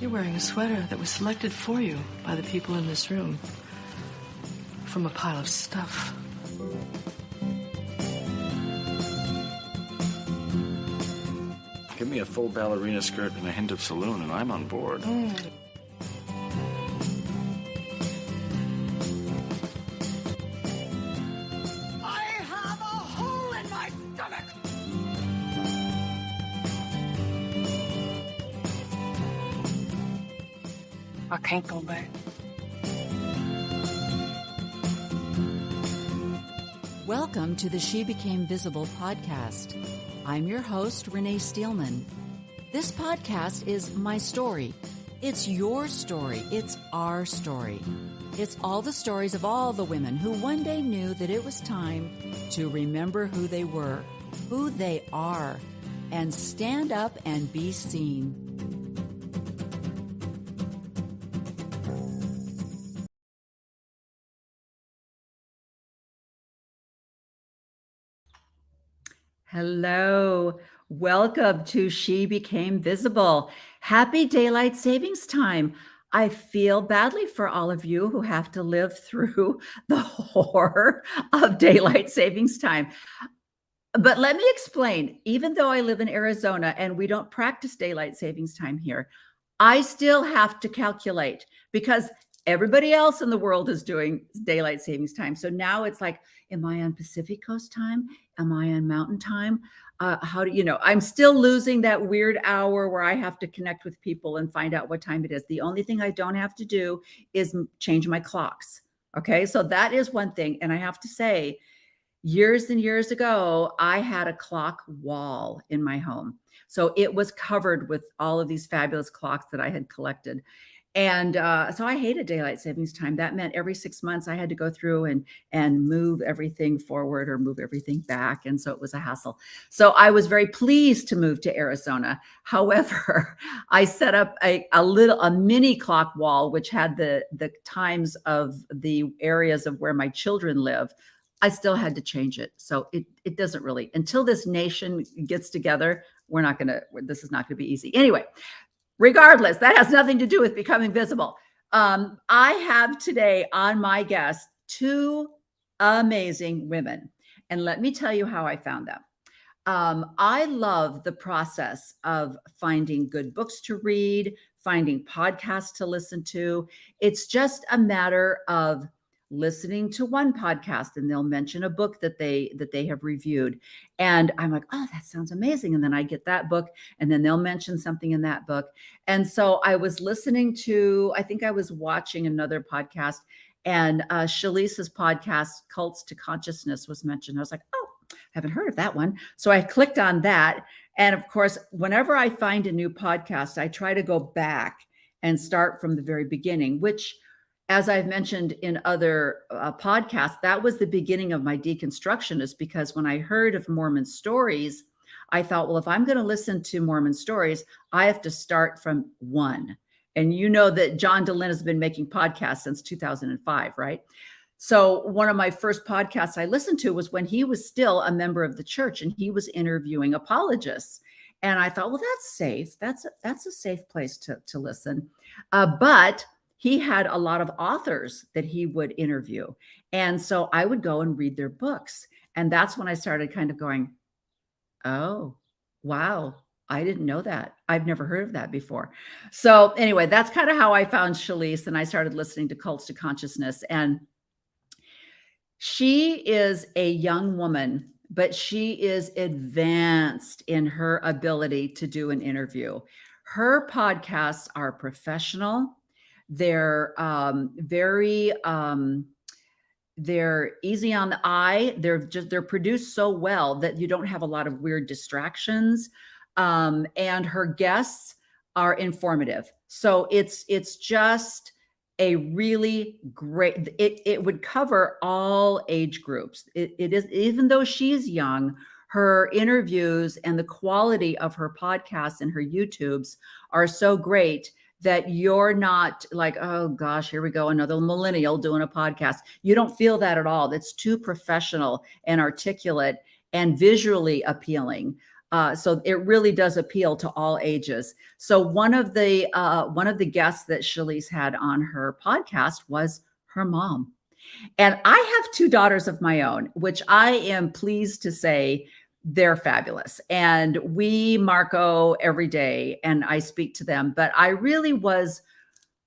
You're wearing a sweater that was selected for you by the people in this room from a pile of stuff. Give me a full ballerina skirt and a hint of saloon, and I'm on board. I have a hole in my stomach! I can't go back. Welcome to the She Became Visible podcast. I'm your host, Renee Steelman. This podcast is my story. It's your story. It's our story. It's all the stories of all the women who one day knew that it was time to remember who they were, who they are, and stand up and be seen. Hello. Welcome to She Became Visible. Happy Daylight Savings Time. I feel badly for all of you who have to live through the horror of Daylight Savings Time. But let me explain. Even though I live in Arizona and we don't practice Daylight Savings Time here, I still have to calculate because everybody else in the world is doing Daylight Savings Time. So now it's like, am I on Pacific Coast time? Am I on Mountain time? How do you know? I'm still losing that weird hour where I have to connect with people and find out what time it is. The only thing I don't have to do is change my clocks. Okay, so that is one thing. And I have to say, years and years ago, I had a clock wall in my home. So it was covered with all of these fabulous clocks that I had collected. And so I hated Daylight Savings Time. That meant every 6 months I had to go through and move everything forward or move everything back. And so it was a hassle. So I was very pleased to move to Arizona. However, I set up a mini clock wall, which had the times of the areas of where my children live. I still had to change it. So it doesn't really, until this nation gets together, this is not going to be easy. Anyway, regardless, that has nothing to do with becoming visible. I have today on my guest two amazing women. And let me tell you how I found them. I love the process of finding good books to read, finding podcasts to listen to. It's just a matter of listening to one podcast and they'll mention a book that they have reviewed. And I'm like, oh, that sounds amazing. And then I get that book and then they'll mention something in that book. And so I was I think I was watching another podcast and Shelise's podcast, Cults to Consciousness, was mentioned. I was like, oh, I haven't heard of that one. So I clicked on that. And of course, whenever I find a new podcast, I try to go back and start from the very beginning, which, as I've mentioned in other podcasts, that was the beginning of my deconstruction, is because when I heard of Mormon stories, I thought, well, if I'm going to listen to Mormon stories, I have to start from one. And you know that John DeLynn has been making podcasts since 2005, right? So one of my first podcasts I listened to was when he was still a member of the church and he was interviewing apologists. And I thought, well, that's safe. That's a safe place to listen. But he had a lot of authors that he would interview. And so I would go and read their books. And that's when I started kind of going, oh, wow, I didn't know that. I've never heard of that before. So anyway, that's kind of how I found Shelise, and I started listening to Cults to Consciousness. And she is a young woman, but she is advanced in her ability to do an interview. Her podcasts are professional. They're they're easy on the eye. They're produced so well that you don't have a lot of weird distractions. And her guests are informative. So it's just a really great, it would cover all age groups. It is, even though she's young, her interviews and the quality of her podcasts and her YouTubes are so great that you're not like, oh gosh, here we go, another millennial doing a podcast. You don't feel that at all. That's too professional and articulate and visually appealing. So it really does appeal to all ages. So one of the guests that Shelise had on her podcast was her mom. And I have two daughters of my own, which I am pleased to say they're fabulous. And we Marco every day and I speak to them. But I really was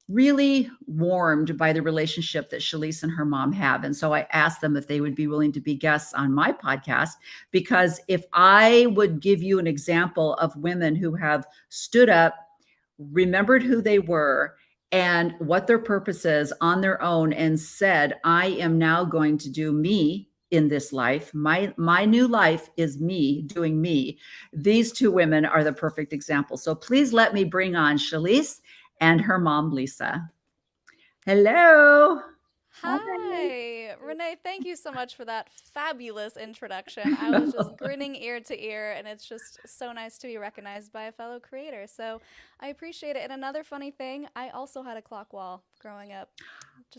really warmed by the relationship that Shelise and her mom have. And so I asked them if they would be willing to be guests on my podcast, because if I would give you an example of women who have stood up, remembered who they were and what their purpose is on their own, and said, I am now going to do me in this life. My new life is me doing me. These two women are the perfect example. So please let me bring on Shelise and her mom, Lisa. Hello. Hi, Renee. Thank you so much for that fabulous introduction. I was just grinning ear to ear, and it's just so nice to be recognized by a fellow creator. So I appreciate it. And another funny thing, I also had a clock wall growing up.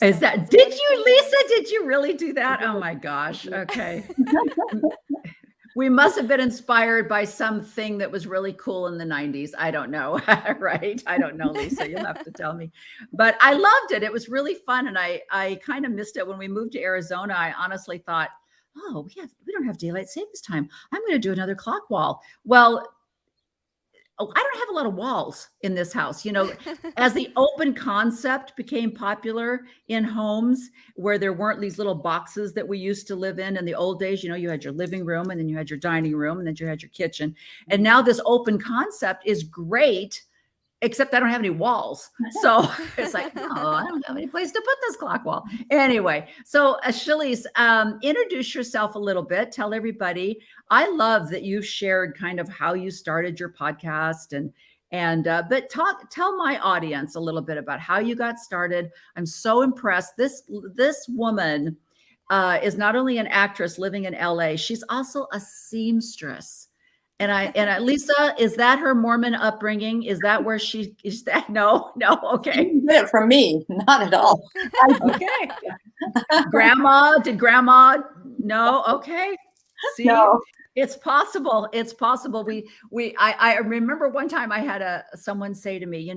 Is that, did you, Lisa? Did you really do that? Oh my gosh. Okay. We must have been inspired by something that was really cool in the 90s. I don't know. Right. I don't know, Lisa. You'll have to tell me. But I loved it. It was really fun. And I kind of missed it when we moved to Arizona. I honestly thought, oh, we don't have daylight savings time. I'm going to do another clock wall. Well, I don't have a lot of walls in this house. As the open concept became popular in homes where there weren't these little boxes that we used to live in the old days, you had your living room and then you had your dining room and then you had your kitchen. And now this open concept is great, except I don't have any walls. So it's like, oh, I don't have any place to put this clock wall. Anyway, so Shelise, introduce yourself a little bit. Tell everybody. I love that you've shared kind of how you started your podcast but tell my audience a little bit about how you got started. I'm so impressed. This woman is not only an actress living in LA, she's also a seamstress. And Lisa, is that her Mormon upbringing? Is that where she is? That no, okay. You didn't get it from me, not at all. Okay. Did grandma? No. Okay. See, No. It's possible. It's possible. I remember one time I had someone say to me,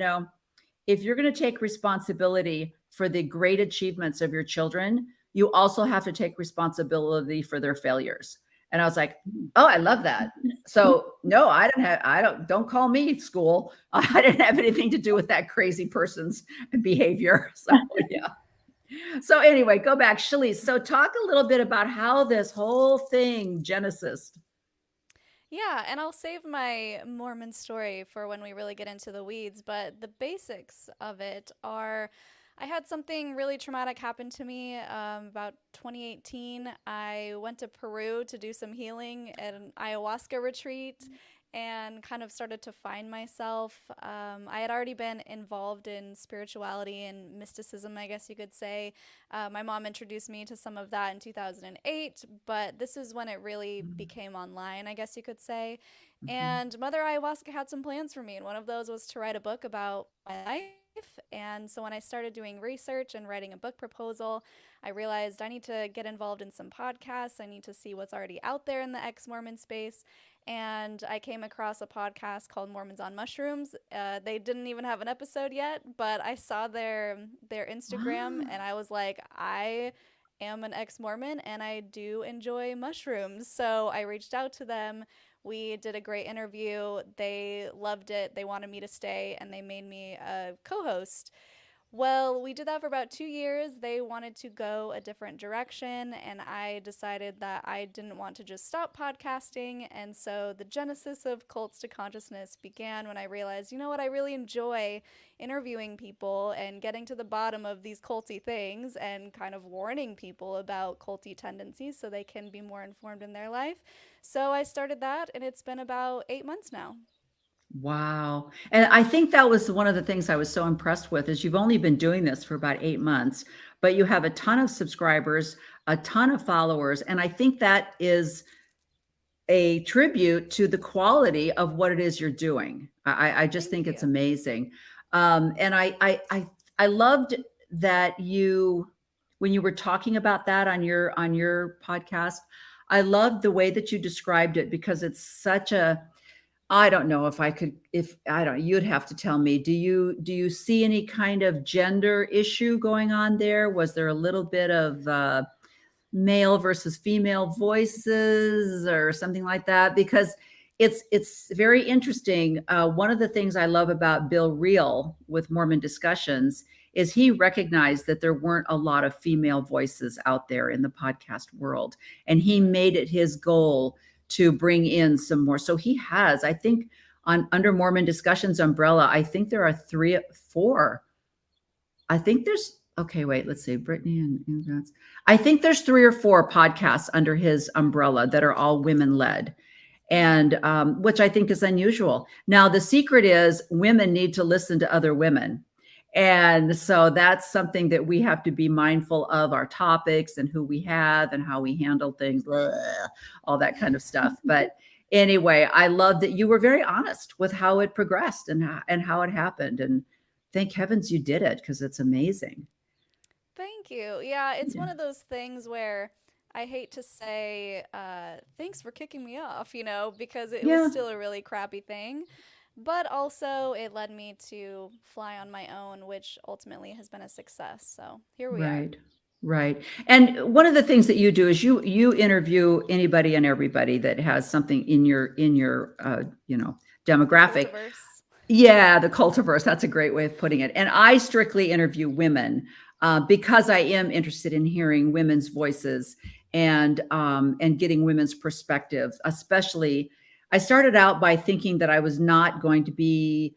if you're going to take responsibility for the great achievements of your children, you also have to take responsibility for their failures. And I was like, oh, I love that. So no, don't call me school. I didn't have anything to do with that crazy person's behavior. So yeah. So anyway, go back, Shelise. So talk a little bit about how this whole thing Genesis. Yeah, and I'll save my Mormon story for when we really get into the weeds, but the basics of it are, I had something really traumatic happen to me about 2018. I went to Peru to do some healing at an ayahuasca retreat and kind of started to find myself. I had already been involved in spirituality and mysticism, I guess you could say. My mom introduced me to some of that in 2008, but this is when it really became online, I guess you could say. And Mother Ayahuasca had some plans for me, and one of those was to write a book about my life. And so when I started doing research and writing a book proposal, I realized I need to get involved in some podcasts. I need to see what's already out there in the ex-Mormon space. And I came across a podcast called Mormons on Mushrooms. They didn't even have an episode yet, but I saw their Instagram and I was like, I am an ex-Mormon and I do enjoy mushrooms. So I reached out to them. We did a great interview. They loved it. They wanted me to stay and they made me a co-host. Well, we did that for about 2 years. They wanted to go a different direction, and I decided that I didn't want to just stop podcasting. And so the genesis of Cults to Consciousness began when I realized, you know what, I really enjoy interviewing people and getting to the bottom of these culty things and kind of warning people about culty tendencies so they can be more informed in their life. So I started that, and it's been about 8 months now. Wow. And I think that was one of the things I was so impressed with is you've only been doing this for about 8 months, but you have a ton of subscribers, a ton of followers. And I think that is a tribute to the quality of what it is you're doing. I just think it's amazing. And I loved that when you were talking about that on your podcast, I loved the way that you described it because it's such a I don't know if I could, if I don't, you'd have to tell me. Do you see any kind of gender issue going on there? Was there a little bit of male versus female voices or something like that? Because it's very interesting. One of the things I love about Bill Reel with Mormon Discussions is he recognized that there weren't a lot of female voices out there in the podcast world, and he made it his goal to bring in some more. So he has, I think, on under Mormon Discussions umbrella, I think there are 4. I think there's, okay, wait, let's see, Brittany and that's, I think there's 3 or 4 podcasts under his umbrella that are all women led, and which I think is unusual. Now, the secret is women need to listen to other women. And so that's something that we have to be mindful of, our topics and who we have and how we handle things, blah, all that kind of stuff. But anyway, I love that you were very honest with how it progressed and how it happened. And thank heavens you did it, because it's amazing. Thank you. Yeah, it's one of those things where I hate to say, thanks for kicking me off, because it Yeah. was still a really crappy thing. But also, it led me to fly on my own, which ultimately has been a success. So here we are. Right. And one of the things that you do is you interview anybody and everybody that has something in your demographic. Cultiverse. Yeah, the cultiverse. That's a great way of putting it. And I strictly interview women because I am interested in hearing women's voices and getting women's perspectives. Especially, I started out by thinking that I was not going to be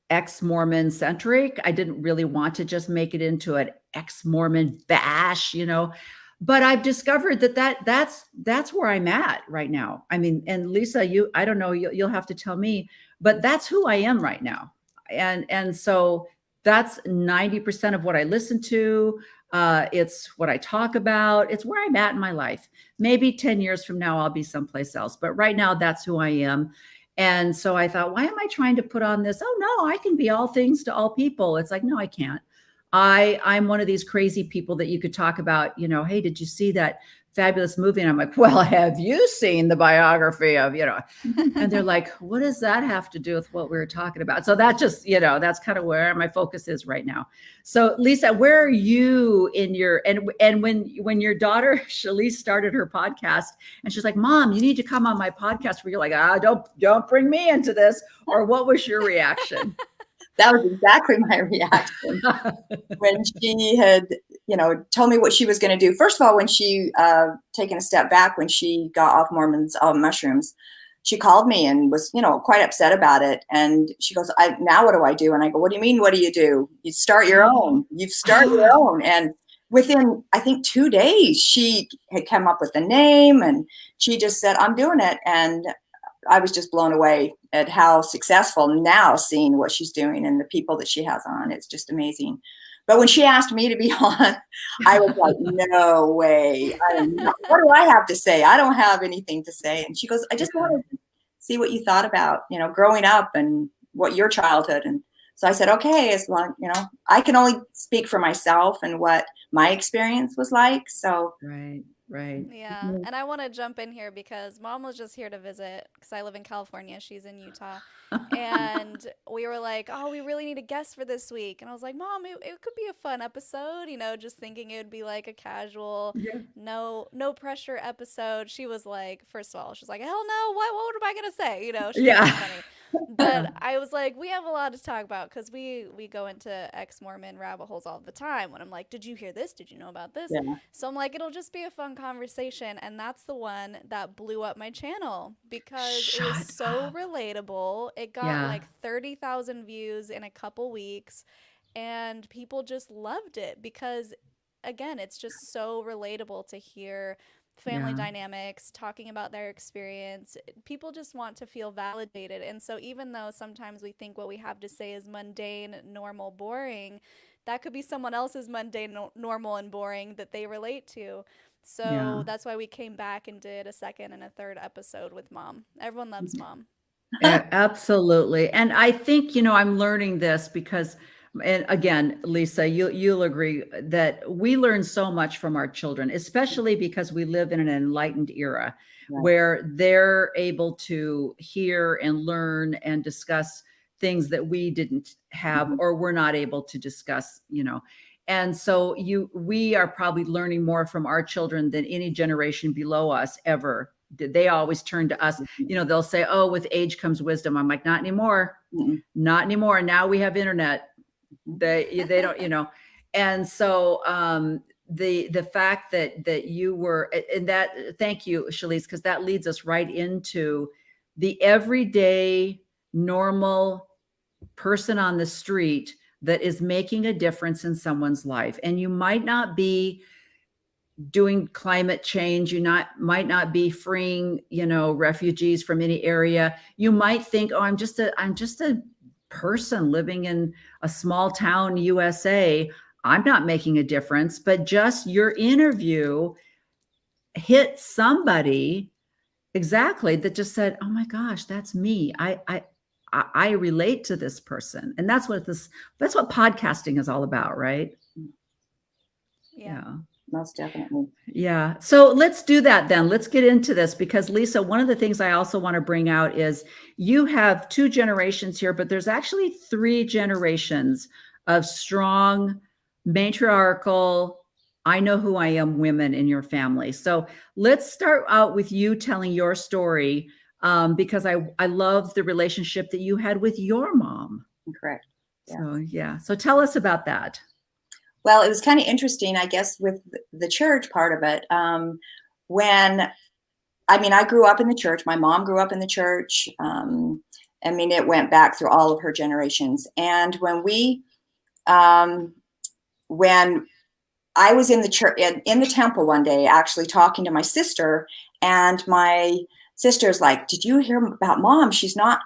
ex-Mormon centric. I didn't really want to just make it into an ex-Mormon bash, but I've discovered that's where I'm at right now. I mean, and Lisa, I don't know, you'll have to tell me, but that's who I am right now. And so that's 90% of what I listen to. It's what I talk about. It's where I'm at in my life. Maybe 10 years from now, I'll be someplace else, but right now that's who I am. And so I thought, why am I trying to put on this? Oh no, I can be all things to all people. It's like, no, I can't. I'm one of these crazy people that you could talk about, hey, did you see that fabulous movie? And I'm like, well, have you seen the biography of, and they're like, what does that have to do with what we were talking about? So that just, that's kind of where my focus is right now. So Lisa, where are you in your, and when your daughter Shelise started her podcast and she's like, Mom, you need to come on my podcast, where you're like, don't bring me into this, or what was your reaction? That was exactly my reaction when she had, told me what she was going to do. First of all, when she taken a step back, when she got off Mormon's mushrooms, she called me and was, quite upset about it. And she goes, now what do I do? And I go, what do you mean? What do you do? You start your own. You start your own. And within, I think, 2 days, she had come up with the name, and she just said, I'm doing it. And I was just blown away at how successful now, seeing what she's doing and the people that she has on. It's just amazing. But when she asked me to be on, I was like, no way. What do I have to say? I don't have anything to say. And she goes, I just wanted to see what you thought about, growing up and what your childhood. And so I said, okay, as long, I can only speak for myself and what my experience was like. So Right. Yeah, and I want to jump in here because Mom was just here to visit because I live in California. She's in Utah. And we were like, oh, we really need a guest for this week. And I was like, Mom, it could be a fun episode, just thinking it would be like a casual, no pressure episode. She was like, first of all, she's like, hell no, what am I going to say? She was funny. But I was like, we have a lot to talk about because we go into ex-Mormon rabbit holes all the time when I'm like, did you hear this? Did you know about this? Yeah. So I'm like, it'll just be a fun conversation. And that's the one that blew up my channel because it was so relatable. It got like 30,000 views in a couple weeks, and people just loved it because, again, it's just so relatable to hear family dynamics, talking about their experience. People just want to feel validated. And so even though sometimes we think what we have to say is mundane, normal, boring, that could be someone else's mundane, normal, and boring that they relate to. So that's why we came back and did a second and a third episode with Mom. Everyone loves Mom. Absolutely. And I think, I'm learning this because And again, Lisa, you'll agree that we learn so much from our children, especially because we live in an enlightened era Right. where they're able to hear and learn and discuss things that we didn't have or were not able to discuss, And so we are probably learning more from our children than any generation below us ever did. They always turn to us. They'll say, "Oh, with age comes wisdom." I'm like, not anymore. Not anymore. Now we have internet. They don't, And so the fact that you were, and that, thank you, Shelise, because that leads us right into the everyday normal person on the street that is making a difference in someone's life. And you might not be doing climate change. Might not be freeing, refugees from any area. You might think, oh, I'm just a person living in a small town, USA. I'm not making a difference, but just your interview hit somebody exactly that just said, oh my gosh, that's me. I relate to this person. And that's what podcasting is all about, right? Yeah. Most definitely. Yeah. So let's do that then. Let's get into this because Lisa, one of the things I also want to bring out is you have 2 generations here, but there's actually 3 generations of strong matriarchal, I know who I am women in your family. So let's start out with you telling your story because I love the relationship that you had with your mom. Correct. Yeah. So yeah. So tell us about that. Well, it was kind of interesting, I guess, with the church part of it. I grew up in the church. My mom grew up in the church. It went back through all of her generations. And when I was in the church, in the temple one day, actually talking to my sister, and my sister's like, "Did you hear about mom? She's not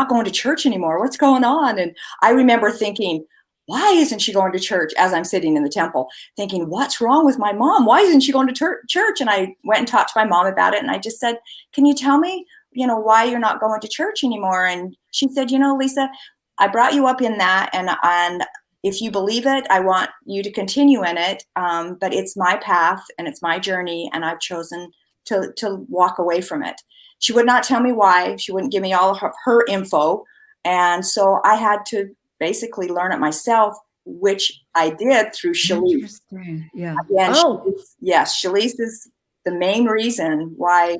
going to church anymore. What's going on?" And I remember thinking, why isn't she going to church, as I'm sitting in the temple thinking, what's wrong with my mom? Why isn't she going to church? And I went and talked to my mom about it. And I just said, can you tell me, why you're not going to church anymore? And she said, Lisa, I brought you up in that. And if you believe it, I want you to continue in it. But it's my path and it's my journey. And I've chosen to walk away from it. She would not tell me why. She wouldn't give me all of her info. And so I had to basically learn it myself, which I did through Shelise. Interesting. Yeah. Again, Shelise is the main reason why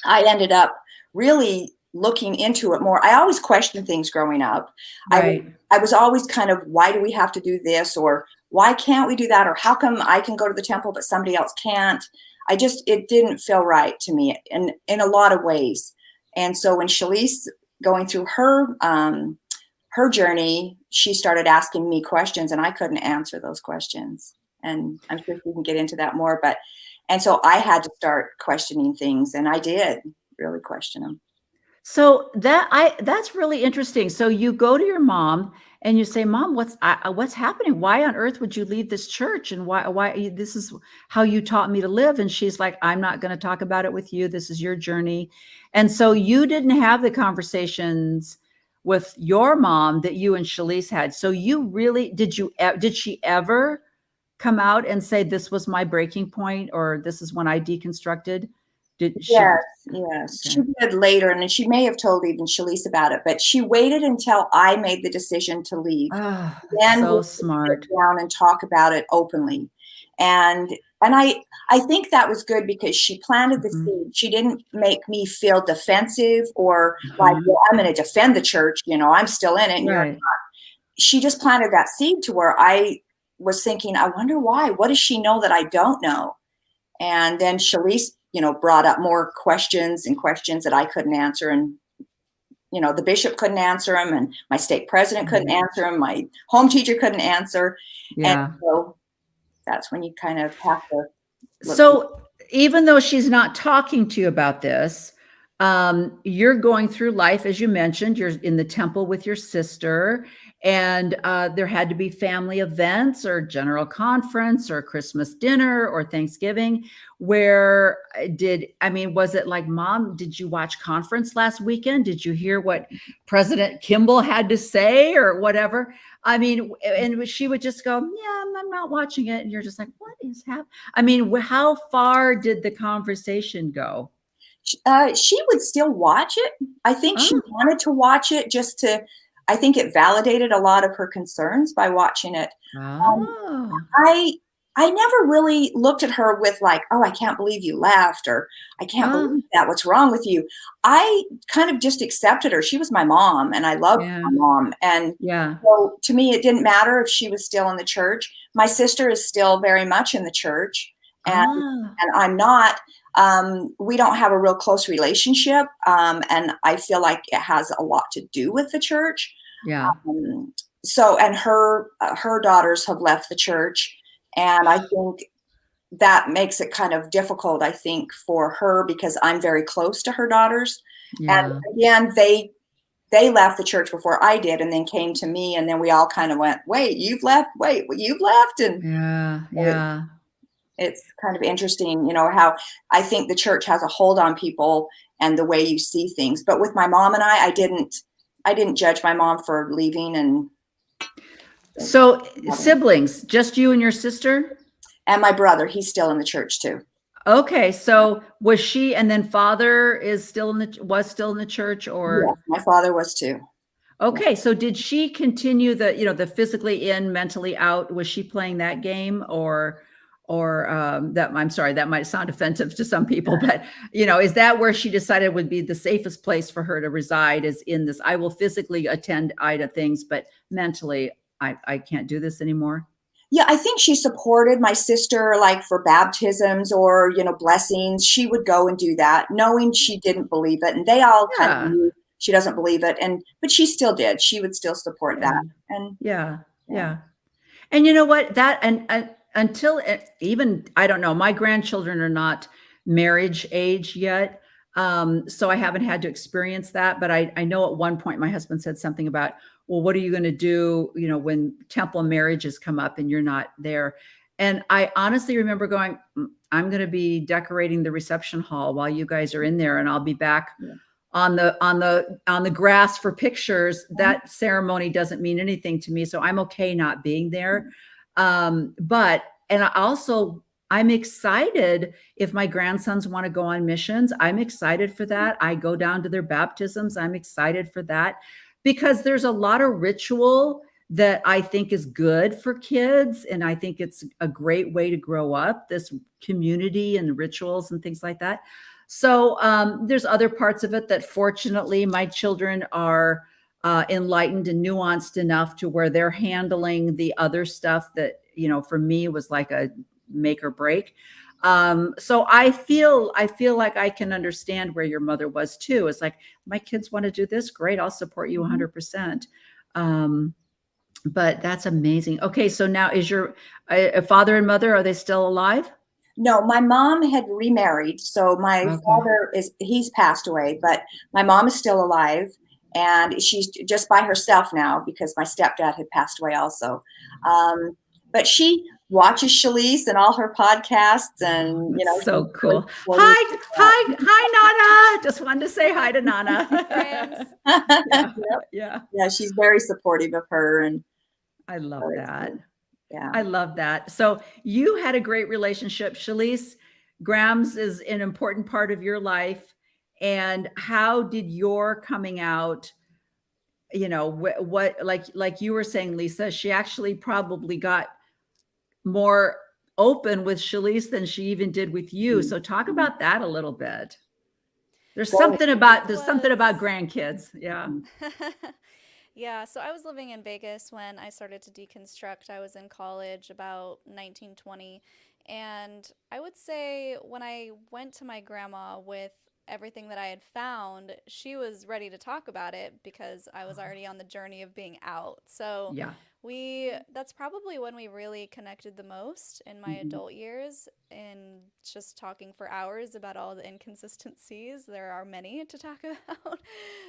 I ended up really looking into it more. I always questioned things growing up. Right. I was always kind of, why do we have to do this? Or why can't we do that? Or how come I can go to the temple, but somebody else can't? It didn't feel right to me in a lot of ways. And so when Shelise, going through her journey, she started asking me questions and I couldn't answer those questions. And I'm sure we can get into that more, and so I had to start questioning things, and I did really question them. So that's really interesting. So you go to your mom and you say, "Mom, what's happening? Why on earth would you leave this church? And why this is how you taught me to live?" And she's like, "I'm not going to talk about it with you. This is your journey." And so you didn't have the conversations with your mom that you and Shelise had. So you really, did she ever come out and say, this was my breaking point, or this is when I deconstructed? Yes. Okay. She did later, and she may have told even Shelise about it, but she waited until I made the decision to leave. Then so smart. Sit down and talk about it openly. And I think that was good because she planted the seed. She didn't make me feel defensive or like, well, I'm going to defend the church. I'm still in it. And you're not. She just planted that seed to where I was thinking, I wonder why. What does she know that I don't know? And then Shelise, brought up more questions that I couldn't answer. And, the bishop couldn't answer them. And my stake president couldn't answer them. My home teacher couldn't answer. Yeah. And so that's when you kind of have to. So even though she's not talking to you about this, You're going through life, as you mentioned, you're in the temple with your sister, and there had to be family events or general conference or Christmas dinner or Thanksgiving where was it like, Mom, did you watch conference last weekend? Did you hear what President Kimball had to say or whatever? And she would just go, yeah, I'm not watching it. And you're just like, what is happening? How far did the conversation go? She would still watch it. I think she Oh. wanted to watch it I think it validated a lot of her concerns by watching it. Oh. I I never really looked at her with like, oh, I can't believe you left, or I can't Oh, believe that. What's wrong with you? I kind of just accepted her. She was my mom, and I loved yeah. my mom. And Yeah. so to me, it didn't matter if she was still in the church. My sister is still very much in the church, and Ah, I'm not. We don't have a real close relationship, and I feel like it has a lot to do with the church. yeah. Um, and her daughters have left the church, and I think that makes it kind of difficult, I think, for her because I'm very close to her daughters. And Yeah. again, they left the church before I did, and then came to me, and then we all kind of went, "Wait, you've left? Wait, you've left?" And Yeah. it, Yeah. it's kind of interesting, how I think the church has a hold on people and the way you see things. But with my mom and I didn't judge my mom for leaving, So siblings, just you and your sister? and my brother, he's still in the church too. Okay. So was she, and then father was still in the church, Yes, or? my father was too. Okay. So did she continue the physically in, mentally out? Was she playing that game, I'm sorry, that might sound offensive to some people, but is that where she decided would be the safest place for her to reside, is in this, I will physically attend Ida things, but mentally I can't do this anymore? Yeah, I think she supported my sister, like for baptisms or, blessings. She would go and do that, knowing she didn't believe it. And they all kind of Yeah. knew she doesn't believe it. But she still did. She would still support Yeah. that. And Yeah. yeah. Yeah. And you know what? That and until even I don't know, my grandchildren are not marriage age yet. So I haven't had to experience that. But I know at one point my husband said something about, well, what are you going to do, when temple marriages come up and you're not there? And I honestly remember going, I'm going to be decorating the reception hall while you guys are in there, and I'll be back Yeah. on the grass for pictures. That ceremony doesn't mean anything to me, so I'm okay not being there. But and I'm excited if my grandsons want to go on missions. I'm excited for that. I go down to their baptisms. I'm excited for that because there's a lot of ritual that I think is good for kids, and I think it's a great way to grow up, this community and rituals and things like that. So there's other parts of it that fortunately my children are enlightened and nuanced enough to where they're handling the other stuff that, for me was like a make or break. So I feel like I can understand where your mother was too. It's like, my kids want to do this. Great. I'll support you 100%. But that's amazing. Okay. So now is your father and mother, are they still alive? No, my mom had remarried. So my Okay. father he's passed away, but my mom is still alive, and she's just by herself now because my stepdad had passed away also. But she watches Shelise and all her podcasts, and That's so she's really cool. supportive Hi, hi, hi, Nana. Just wanted to say hi to Nana. Grams. of Yeah, that. yeah. Yeah, she's very supportive of her, and I so love it's that. good. Yeah. I love that. So you had a great relationship. Shalise, Grams is an important part of your life. And how did your coming out, what like you were saying, Lisa, she actually probably got more open with Shalise than she even did with you. So talk about that a little bit. There's Well, something about It there's something about was. grandkids. Yeah. Yeah, so I was living in Vegas when I started to deconstruct. I was in college about 1920. And I would say when I went to my grandma with everything that I had found, she was ready to talk about it because I was already on the journey of being out. So Yeah. that's probably when we really connected the most in my adult years, and just talking for hours about all the inconsistencies. There are many to talk about.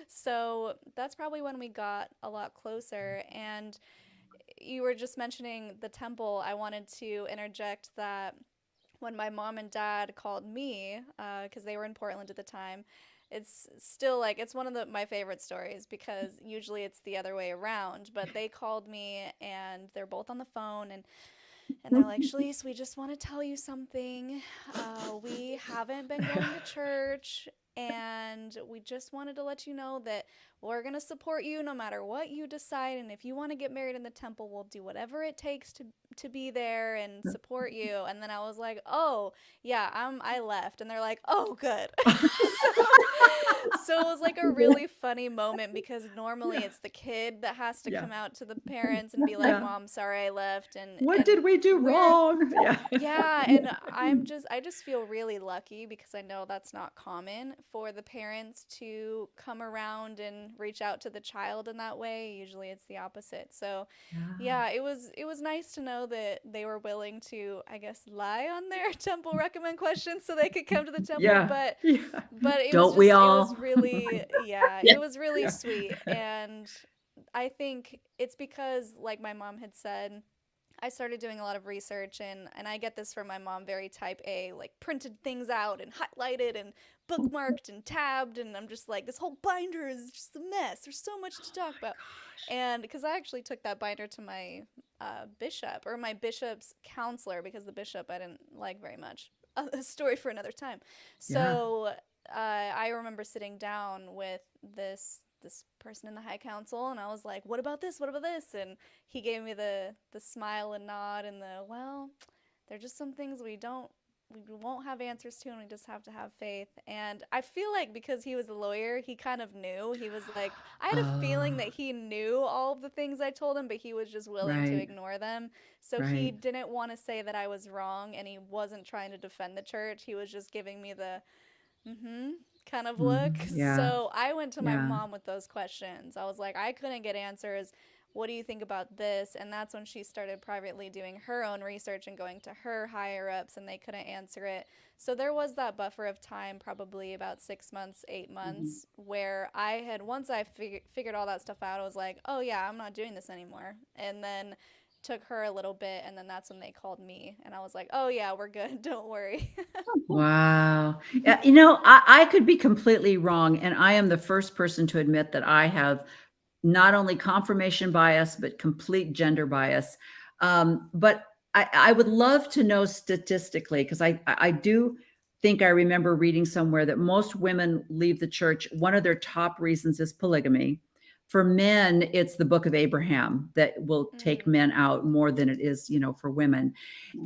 So that's probably when we got a lot closer. And you were just mentioning the temple. I wanted to interject that when my mom and dad called me, because they were in Portland at the time, it's still like it's one of my favorite stories, because usually it's the other way around. But they called me and they're both on the phone, and they're like, Shelise, we just want to tell you something. We haven't been going to church, and we just wanted to let you know that we're going to support you no matter what you decide. And if you want to get married in the temple, we'll do whatever it takes to be there and support you. And then I was like, oh, yeah, I left. And they're like, oh, good. So it was like a really funny moment, because normally it's the kid that has to come out to the parents and be like, Mom, sorry I left. And What did we do wrong? Yeah, and I just feel really lucky, because I know that's not common for the parents to come around and reach out to the child in that way. Usually it's the opposite. So yeah, it was nice to know that they were willing to, I guess, lie on their temple recommend questions so they could come to the temple. But it was Don't just we it all? was really it was really sweet. And I think it's because, like my mom had said, I started doing a lot of research, and I get this from my mom, very type A, like printed things out and highlighted and bookmarked and tabbed, and I'm just like, this whole binder is just a mess. There's so much to talk about. And because I actually took that binder to my bishop, or my bishop's counselor, because the bishop I didn't like very much. A story for another time. So I remember sitting down with this person in the high council, and I was like, what about this, and he gave me the smile and nod, and well, they're just some things we won't have answers to, and we just have to have faith. And I feel like because he was a lawyer, he kind of knew. He was like, I had a feeling that he knew all of the things I told him, but he was just willing to ignore them. So he didn't want to say that I was wrong, and he wasn't trying to defend the church. He was just giving me the kind of look. So I went to my mom with those questions. I was like, I couldn't get answers. What do you think about this? And that's when she started privately doing her own research and going to her higher ups, and they couldn't answer it. So there was that buffer of time, probably about 6 months, 8 months, where once I figured all that stuff out, I was like, oh yeah, I'm not doing this anymore. And then took her a little bit, and then that's when they called me, and I was like, oh yeah, we're good, don't worry. Wow. I could be completely wrong, and I am the first person to admit that I have not only confirmation bias, but complete gender bias. But I would love to know statistically, because I do think I remember reading somewhere that most women leave the church. One of their top reasons is polygamy. For men, it's the Book of Abraham that will take men out more than it is, for women.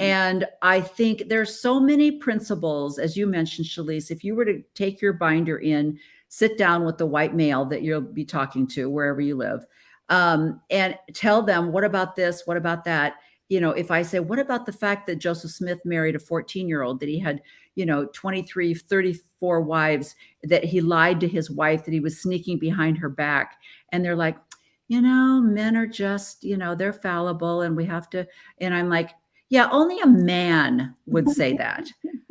And I think there's so many principles, as you mentioned, Shelise. If you were to take your binder in, sit down with the white male that you'll be talking to wherever you live, and tell them, what about this? What about that? If I say, what about the fact that Joseph Smith married a 14-year-old, that he had, 23, 34 wives, that he lied to his wife, that he was sneaking behind her back. And they're like, men are just, they're fallible, and we have to. And I'm like, yeah, only a man would say that.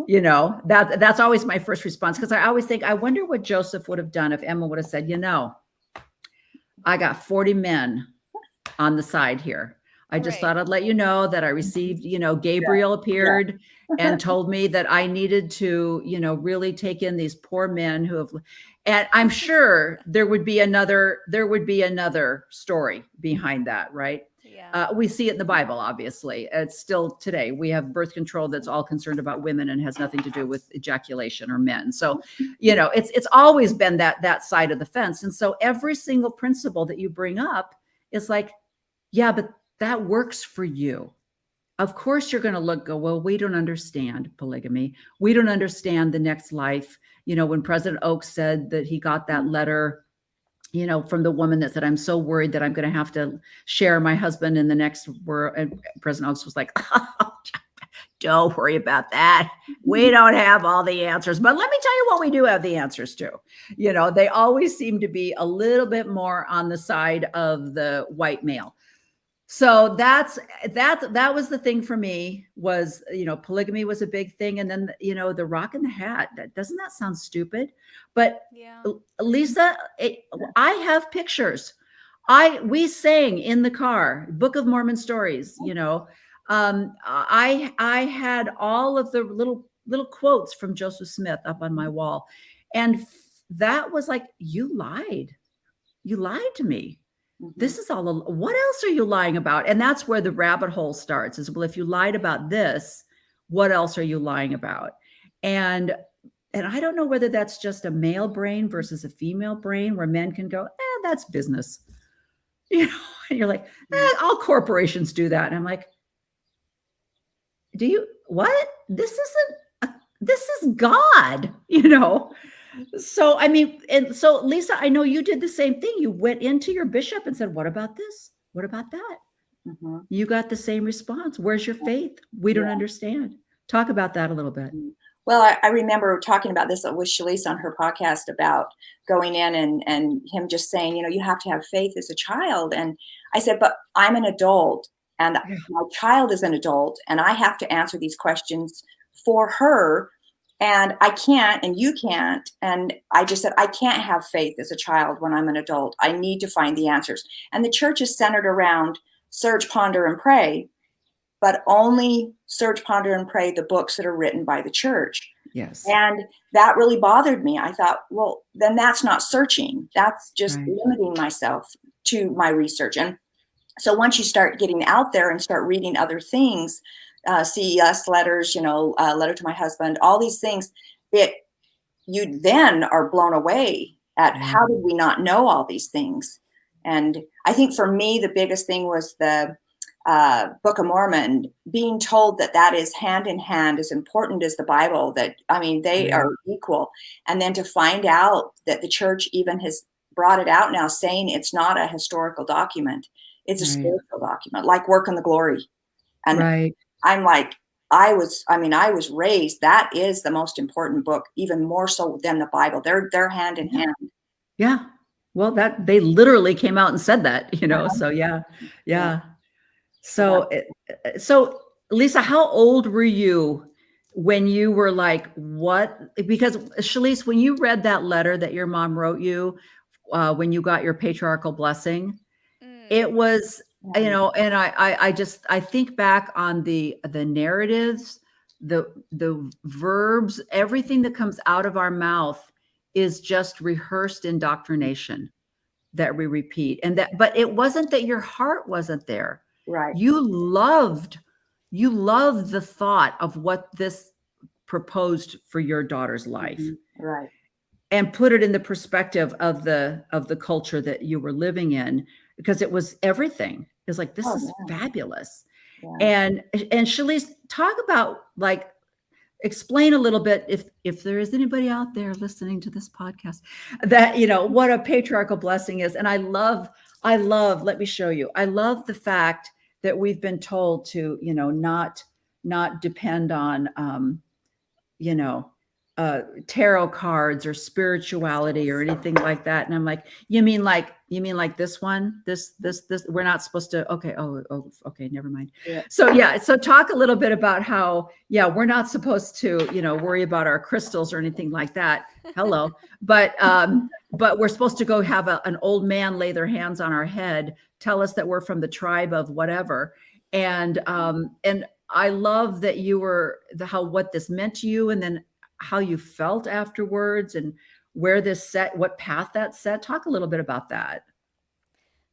That's always my first response, because I always think, I wonder what Joseph would have done if Emma would have said, I got 40 men on the side here. I just thought I'd let you know that I received, Gabriel appeared and told me that I needed to, really take in these poor men who have, and I'm sure there would be another story behind that, right? Yeah. We see it in the Bible, obviously. It's still today. We have birth control that's all concerned about women and has nothing to do with ejaculation or men. So, it's always been that side of the fence. And so every single principle that you bring up is like, yeah, but that works for you. Of course, you're going to go, well, we don't understand polygamy. We don't understand the next life. When President Oaks said that he got that letter, from the woman that said, I'm so worried that I'm going to have to share my husband in the next world. And President Oaks was like, don't worry about that. We don't have all the answers. But let me tell you what we do have the answers to. They always seem to be a little bit more on the side of the white male. So that was the thing for me was, polygamy was a big thing. And then, the rock and the hat, doesn't that sound stupid? But Yeah. Lisa, I have pictures. We sang in the car, Book of Mormon stories, I had all of the little quotes from Joseph Smith up on my wall. And that was like, you lied to me. This is all, what else are you lying about? And that's where the rabbit hole starts is, well, if you lied about this, what else are you lying about? And I don't know whether that's just a male brain versus a female brain where men can go, that's business. And you're like, all corporations do that. And I'm like, what? This is God, So, I mean, and so Lisa, I know you did the same thing. You went into your bishop and said, what about this? What about that? You got the same response. Where's your faith? We don't understand. Talk about that a little bit. Well, I remember talking about this with Shelise on her podcast about going in and him just saying, you have to have faith as a child. And I said, but I'm an adult and my child is an adult and I have to answer these questions for her. And I can't, and you can't. And I just said, I can't have faith as a child when I'm an adult. I need to find the answers. And the church is centered around search, ponder, and pray, but only search, ponder, and pray the books that are written by the church. Yes. And that really bothered me. I thought, well, then that's not searching. That's just limiting myself to my research. And so once you start getting out there and start reading other things, CES letters, letter to my husband, all these things, you then are blown away at how did we not know all these things? And I think for me, the biggest thing was the Book of Mormon, being told that is hand in hand, as important as the Bible, they are equal. And then to find out that the church even has brought it out now, saying it's not a historical document, it's a spiritual document, like Work on the Glory. And I'm like, I was raised, that is the most important book, even more so than the Bible. They're hand in hand. Yeah. Well, that they literally came out and said that, so yeah. So Lisa, how old were you when you were like, what? Because Shelise, when you read that letter that your mom wrote you, when you got your patriarchal blessing, it was, and I think back on the narratives, the verbs, everything that comes out of our mouth is just rehearsed indoctrination that we repeat. But it wasn't that your heart wasn't there. Right. You loved the thought of what this proposed for your daughter's life. Right. And put it in the perspective of the culture that you were living in, because it was everything. It's like, this is fabulous. Yeah. And Shelise, talk about, like, explain a little bit, if there is anybody out there listening to this podcast, that what a patriarchal blessing is. And I love, let me show you. I love the fact that we've been told to, not depend on, tarot cards or spirituality or anything like that. And I'm like, you mean like this one, this, we're not supposed to, okay. Okay. Never mind. Yeah. So talk a little bit about how, we're not supposed to, worry about our crystals or anything like that. Hello. But we're supposed to go have an old man lay their hands on our head, tell us that we're from the tribe of whatever. And I love that you were what this meant to you, and then how you felt afterwards, and where what path that set. Talk a little bit about that.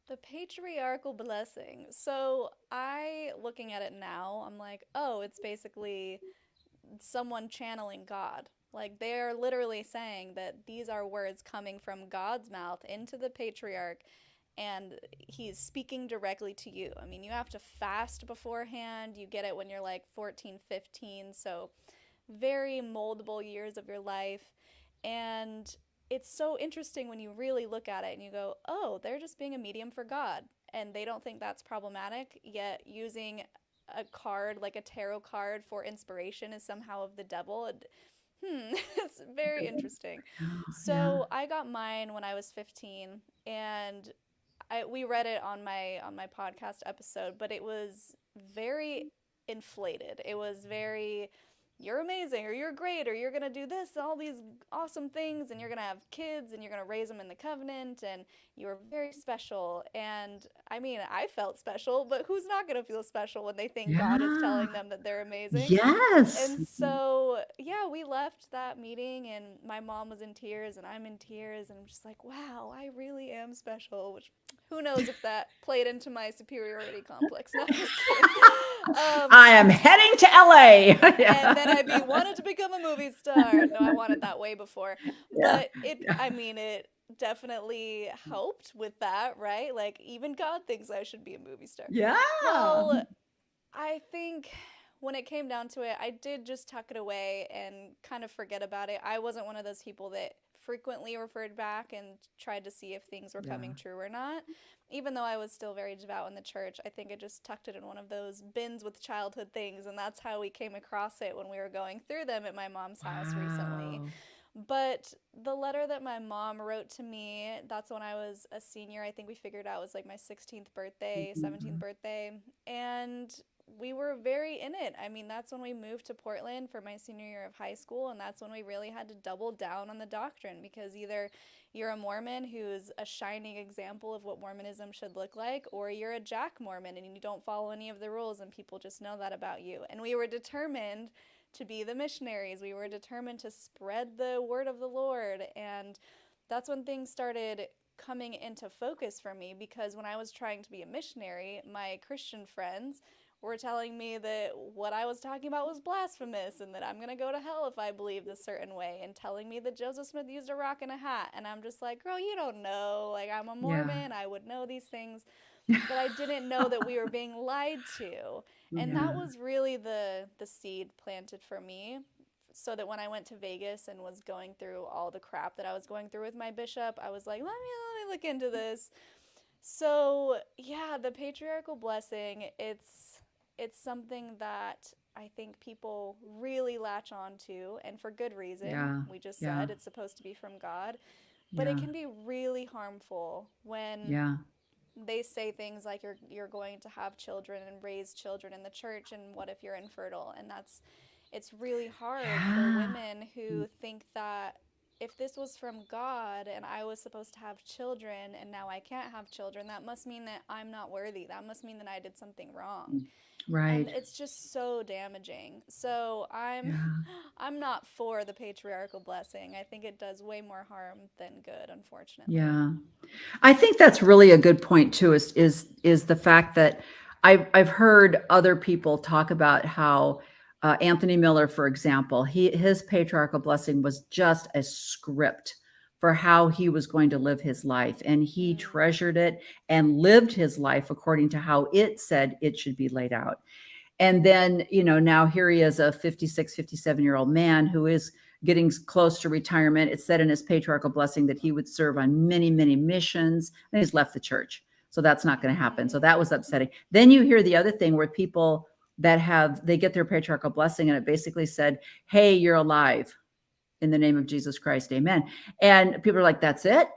The patriarchal blessing. So looking at it now, I'm like, oh, it's basically someone channeling God. Like, they're literally saying that these are words coming from God's mouth into the patriarch, and he's speaking directly to you. I mean, you have to fast beforehand. You get it when you're like 14, 15, so very moldable years of your life. And it's so interesting when you really look at it and you go, oh, they're just being a medium for God. And they don't think that's problematic, yet using a card, like a tarot card for inspiration, is somehow of the devil. It's very interesting. Yeah. So I got mine when I was 15, and we read it on my podcast episode, but it was very inflated. It was very, you're amazing, or you're great, or you're gonna do this, all these awesome things, and you're gonna have kids, and you're gonna raise them in the covenant, and you're very special. And I mean, I felt special, but who's not gonna feel special when they think God is Yeah. telling them that they're amazing? Yes. And so, yeah, we left that meeting, and my mom was in tears, and I'm in tears, and I'm just like, wow, I really am special, which who knows if that played into my superiority complex. No, I'm just kidding. I am heading to LA. And then I wanted to become a movie star. No, I wanted that way before. Yeah. But I mean, it definitely helped with that, right? Like, even God thinks I should be a movie star. Yeah. Well, I think when it came down to it, I did just tuck it away and kind of forget about it. I wasn't one of those people that frequently referred back and tried to see if things were coming true or not. Even though I was still very devout in the church, I think I just tucked it in one of those bins with childhood things, and that's how we came across it when we were going through them at my mom's house recently. But the letter that my mom wrote to me, that's when I was a senior. I think we figured out it was like my 16th birthday, 17th birthday. And we were very in it. I mean, that's when we moved to Portland for my senior year of high school. And that's when we really had to double down on the doctrine, because either you're a Mormon who's a shining example of what Mormonism should look like, or you're a Jack Mormon and you don't follow any of the rules and people just know that about you. And we were determined to be the missionaries. We were determined to spread the word of the Lord. And that's when things started coming into focus for me, because when I was trying to be a missionary, my Christian friends were telling me that what I was talking about was blasphemous and that I'm going to go to hell if I believed a certain way, and telling me that Joseph Smith used a rock and a hat. And I'm just like, girl, you don't know. Like, I'm a Mormon. I would know these things. But I didn't know that we were being lied to. And that was really the seed planted for me, so that when I went to Vegas and was going through all the crap that I was going through with my bishop, I was like, let me look into this. So, yeah, the patriarchal blessing, it's something that I think people really latch on to, and for good reason. Yeah. We just said it's supposed to be from God. But it can be really harmful when they say things like you're going to have children and raise children in the church, and what if you're infertile? And it's really hard for women who think that if this was from God and I was supposed to have children and now I can't have children, that must mean that I'm not worthy. That must mean that I did something wrong. Right. And it's just so damaging. So I'm not for the patriarchal blessing. I think it does way more harm than good, unfortunately. Yeah. I think that's really a good point too, is the fact that I've heard other people talk about how Anthony Miller, for example, his patriarchal blessing was just a script for how he was going to live his life. And he treasured it and lived his life according to how it said it should be laid out. And then, now here he is, a 56, 57-year-old man who is getting close to retirement. It said in his patriarchal blessing that he would serve on many, many missions, and he's left the church. So that's not going to happen. So that was upsetting. Then you hear the other thing where people they get their patriarchal blessing, and it basically said, hey, you're alive in the name of Jesus Christ. Amen. And people are like, that's it?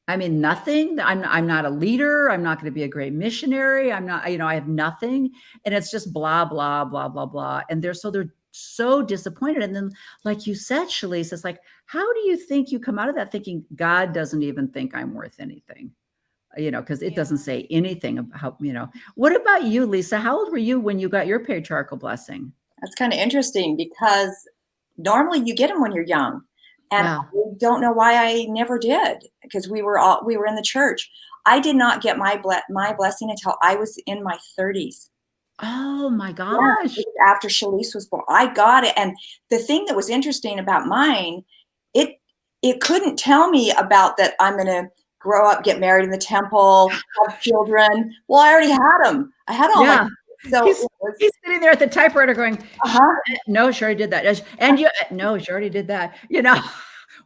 I mean, nothing. I'm not a leader. I'm not going to be a great missionary. I'm not, I have nothing. And it's just blah, blah, blah, blah, blah. And they're so disappointed. And then, like you said, Shelise, it's like, how do you think you come out of that thinking God doesn't even think I'm worth anything? Because it doesn't say anything about, What about you, Lisa? How old were you when you got your patriarchal blessing? That's kind of interesting, because normally you get them when you're young. And I don't know why I never did, because we were in the church. I did not get my blessing until I was in my 30s. Oh my gosh. After Shelise was born, I got it. And the thing that was interesting about mine, it couldn't tell me about that I'm going to grow up, get married in the temple, have children. Well, I already had them. I had all my. So he's sitting there at the typewriter going, no, she already did that. And no, she already did that.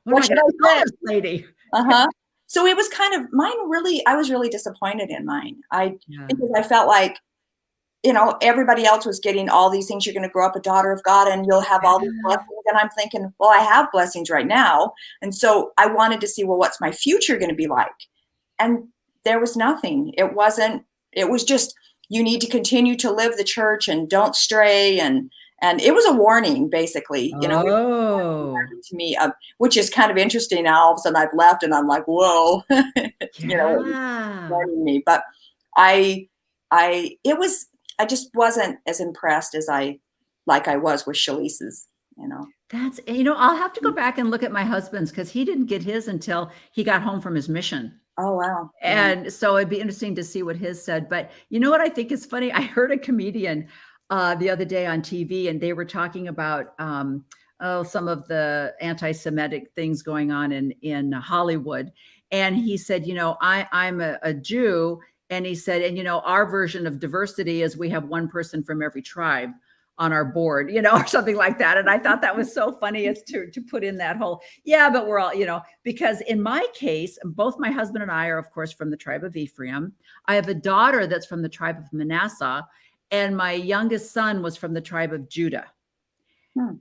What should I say, this lady? So it was kind of mine. Really, I was really disappointed in mine. Because I felt like everybody else was getting all these things. You're going to grow up a daughter of God and you'll have all these blessings. And I'm thinking, well, I have blessings right now. And so I wanted to see, well, what's my future going to be like? And there was nothing. It was just, you need to continue to live the church and don't stray. And it was a warning, basically, Oh, to me, which is kind of interesting. Now all of a sudden I've left and I'm like, whoa, yeah. warning me. But I just wasn't as impressed as I was with Shelise's, That's, I'll have to go back and look at my husband's because he didn't get his until he got home from his mission. Oh, wow. And so it'd be interesting to see what his said. But you know what I think is funny? I heard a comedian the other day on TV, and they were talking about some of the anti-Semitic things going on in Hollywood. And he said, I'm a Jew. And he said, and our version of diversity is we have one person from every tribe on our board, or something like that. And I thought that was so funny as to put in that whole, but we're all, because in my case, both my husband and I are, of course, from the tribe of Ephraim. I have a daughter that's from the tribe of Manasseh, and my youngest son was from the tribe of Judah.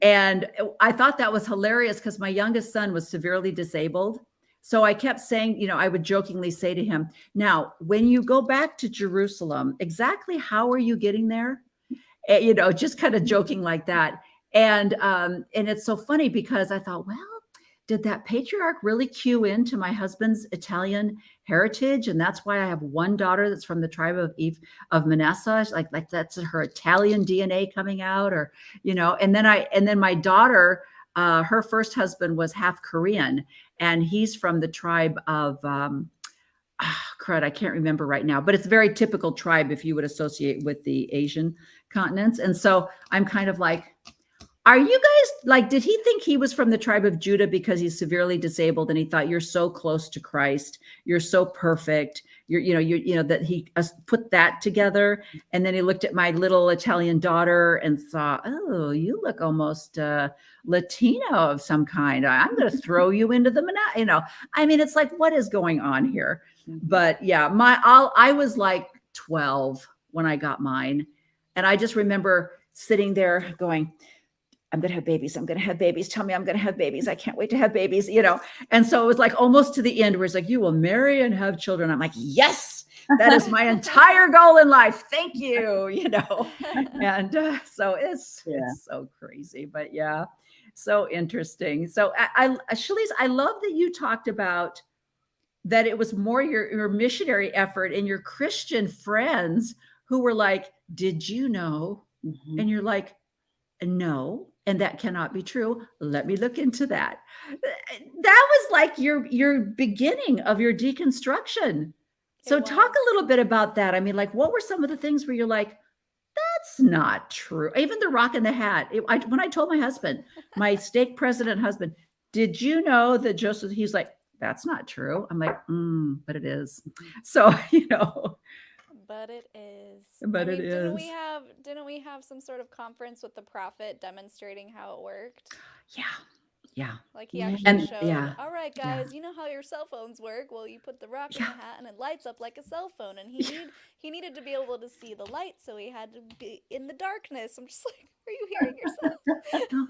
And I thought that was hilarious because my youngest son was severely disabled. So I kept saying, I would jokingly say to him, now, when you go back to Jerusalem, exactly how are you getting there? Just kind of joking like that. And it's so funny because I thought, well, did that patriarch really cue into my husband's Italian heritage? And that's why I have one daughter that's from the tribe of Manasseh. Like that's her Italian DNA coming out, or, and then my daughter, her first husband was half Korean, and he's from the tribe of, I can't remember right now, but it's a very typical tribe if you would associate with the Asian continents. And so I'm kind of like, are you guys like, did he think he was from the tribe of Judah because he's severely disabled and he thought you're so close to Christ, you're so perfect, that he put that together? And then he looked at my little Italian daughter and thought, oh, you look almost Latino of some kind. I'm going to throw you into the, it's like, what is going on here? But yeah, I was like 12 when I got mine. And I just remember sitting there going, I'm going to have babies. I'm going to have babies. Tell me I'm going to have babies. I can't wait to have babies, And so it was like almost to the end where it's like, you will marry and have children. I'm like, yes, that is my entire goal in life. Thank you, And so it's so crazy, but yeah, so interesting. So Shelise, I love that you talked about that it was more your missionary effort and your Christian friends who were like, did you know? Mm-hmm. And you're like, no, and that cannot be true. Let me look into that. That was like your beginning of your deconstruction. So talk a little bit about that. I mean, like, what were some of the things where you're like, that's not true? Even the rock in the hat. When I told my husband, my stake president husband, did you know that Joseph, he's like, that's not true. I'm like, but it is. So, But it is. But it is. Didn't we have some sort of conference with the prophet demonstrating how it worked? Yeah. Like he actually showed, all right, guys, you know how your cell phones work? Well, you put the rock in the hat and it lights up like a cell phone. And he needed to be able to see the light, so he had to be in the darkness. I'm just like, are you hearing yourself?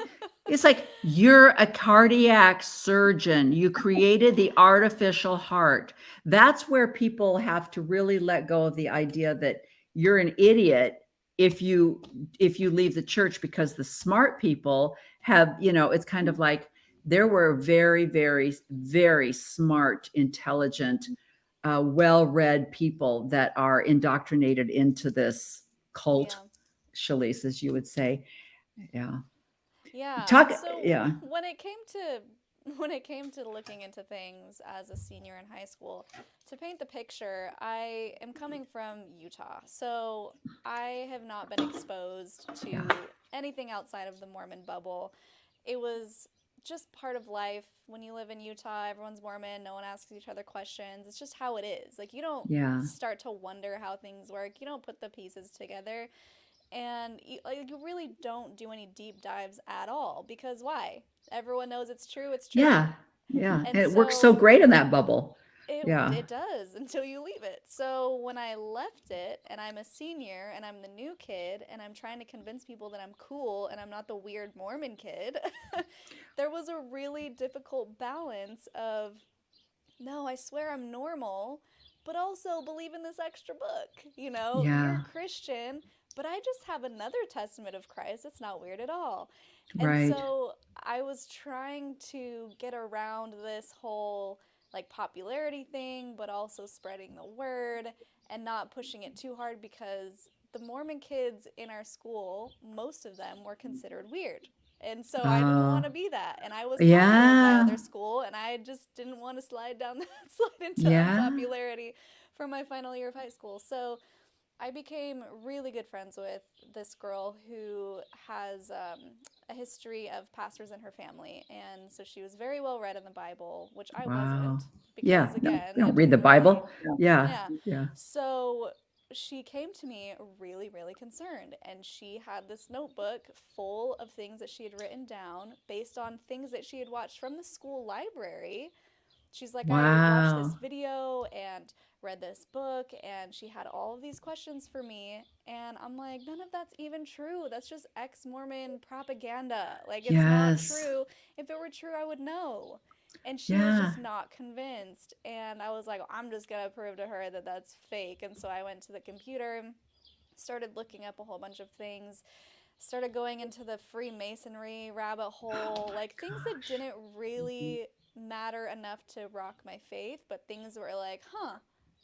It's like, you're a cardiac surgeon. You created the artificial heart. That's where people have to really let go of the idea that you're an idiot if you leave the church, because the smart people have, it's kind of like there were very, very, very smart, intelligent, well-read people that are indoctrinated into this cult, Shelise, as you would say. Yeah. When it came to looking into things as a senior in high school, to paint the picture, I am coming from Utah, so I have not been exposed to anything outside of the Mormon bubble. It was just part of life. When you live in Utah, everyone's Mormon, no one asks each other questions. It's just how it is. Like, you don't start to wonder how things work. You don't put the pieces together. And you really don't do any deep dives at all, because why? Everyone knows it's true. It's true. Yeah. And it works so great in that bubble. Yeah. It does until you leave it. So when I left it and I'm a senior and I'm the new kid and I'm trying to convince people that I'm cool and I'm not the weird Mormon kid, there was a really difficult balance of, no, I swear I'm normal, but also believe in this extra book. You know, you're a Yeah. Christian, but I just have another testament of Christ. It's not weird at all. And Right. so I was trying to get around this whole like popularity thing, but also spreading the word and not pushing it too hard because the Mormon kids in our school, most of them were considered weird. And so I didn't want Oh, to be that. And I was popular at my yeah. other school, and I just didn't want to slide down that slide into Yeah. unpopularity for my final year of high school. So I became really good friends with this girl who has a history of pastors in her family. And so she was very well read in the Bible, which I Wow. wasn't Yeah. because, No, again, you I don't read the didn't really. Bible. Yeah. Yeah. Yeah. So she came to me really, really concerned. And she had this notebook full of things that she had written down based on things that she had watched from the school library. She's like, I watched this Wow. video and read this book, and she had all of these questions for me. And I'm like, none of that's even true. That's just ex Mormon propaganda. Like, it's not Yes. true. If it were true, I would know. And she was Yeah. just not convinced. And I was like, I'm just going to prove to her that that's fake. And so I went to the computer, started looking up a whole bunch of things, started going into the Freemasonry rabbit hole, like things that didn't really matter enough to rock my faith, but things were like, huh,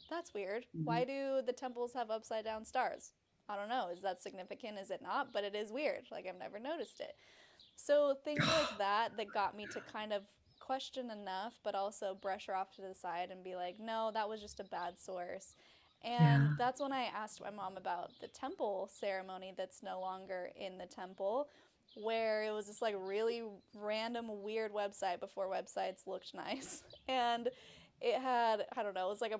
that's weird. Why do the temples have upside down stars? I don't know. Is that significant? Is it not? But it is weird. Like, I've never noticed it. So things like that got me to kind of question enough, but also brush her off to the side and be like, no, that was just a bad source. And Yeah. that's when I asked my mom about the temple ceremony that's no longer in the temple, where it was this like really random, weird website before websites looked nice. And it had, I don't know, it was like a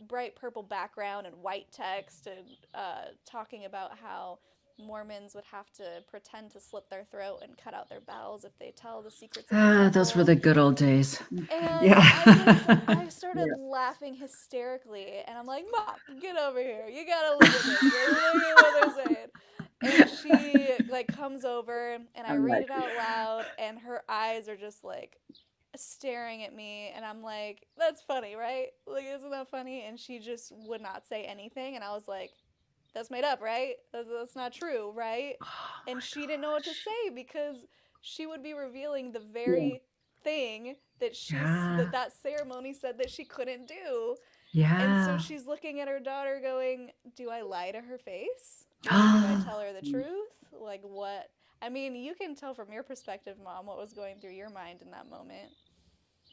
bright purple background and white text and talking about how Mormons would have to pretend to slit their throat and cut out their bowels if they tell the secrets of the Ah, those were temple. the good old days. And Yeah. I started laughing hysterically, and I'm like, Mom, get over here. You gotta look at this. Like, look at what they're saying. And she like comes over, and I I'm read like, it out loud, and her eyes are just like staring at me, and I'm like, that's funny, right? Like, isn't that funny? And she just would not say anything, and I was like, that's made up, right? That's not true, right? Oh And my she didn't know what to gosh. say because she would be revealing the yeah. very thing that Yeah. that ceremony said that she couldn't do. And so Yeah. she's looking at her daughter going, do I lie to her face? Or do I tell Ah, her the truth? Like, what? I mean, you can tell from your perspective, Mom, what was going through your mind in that moment.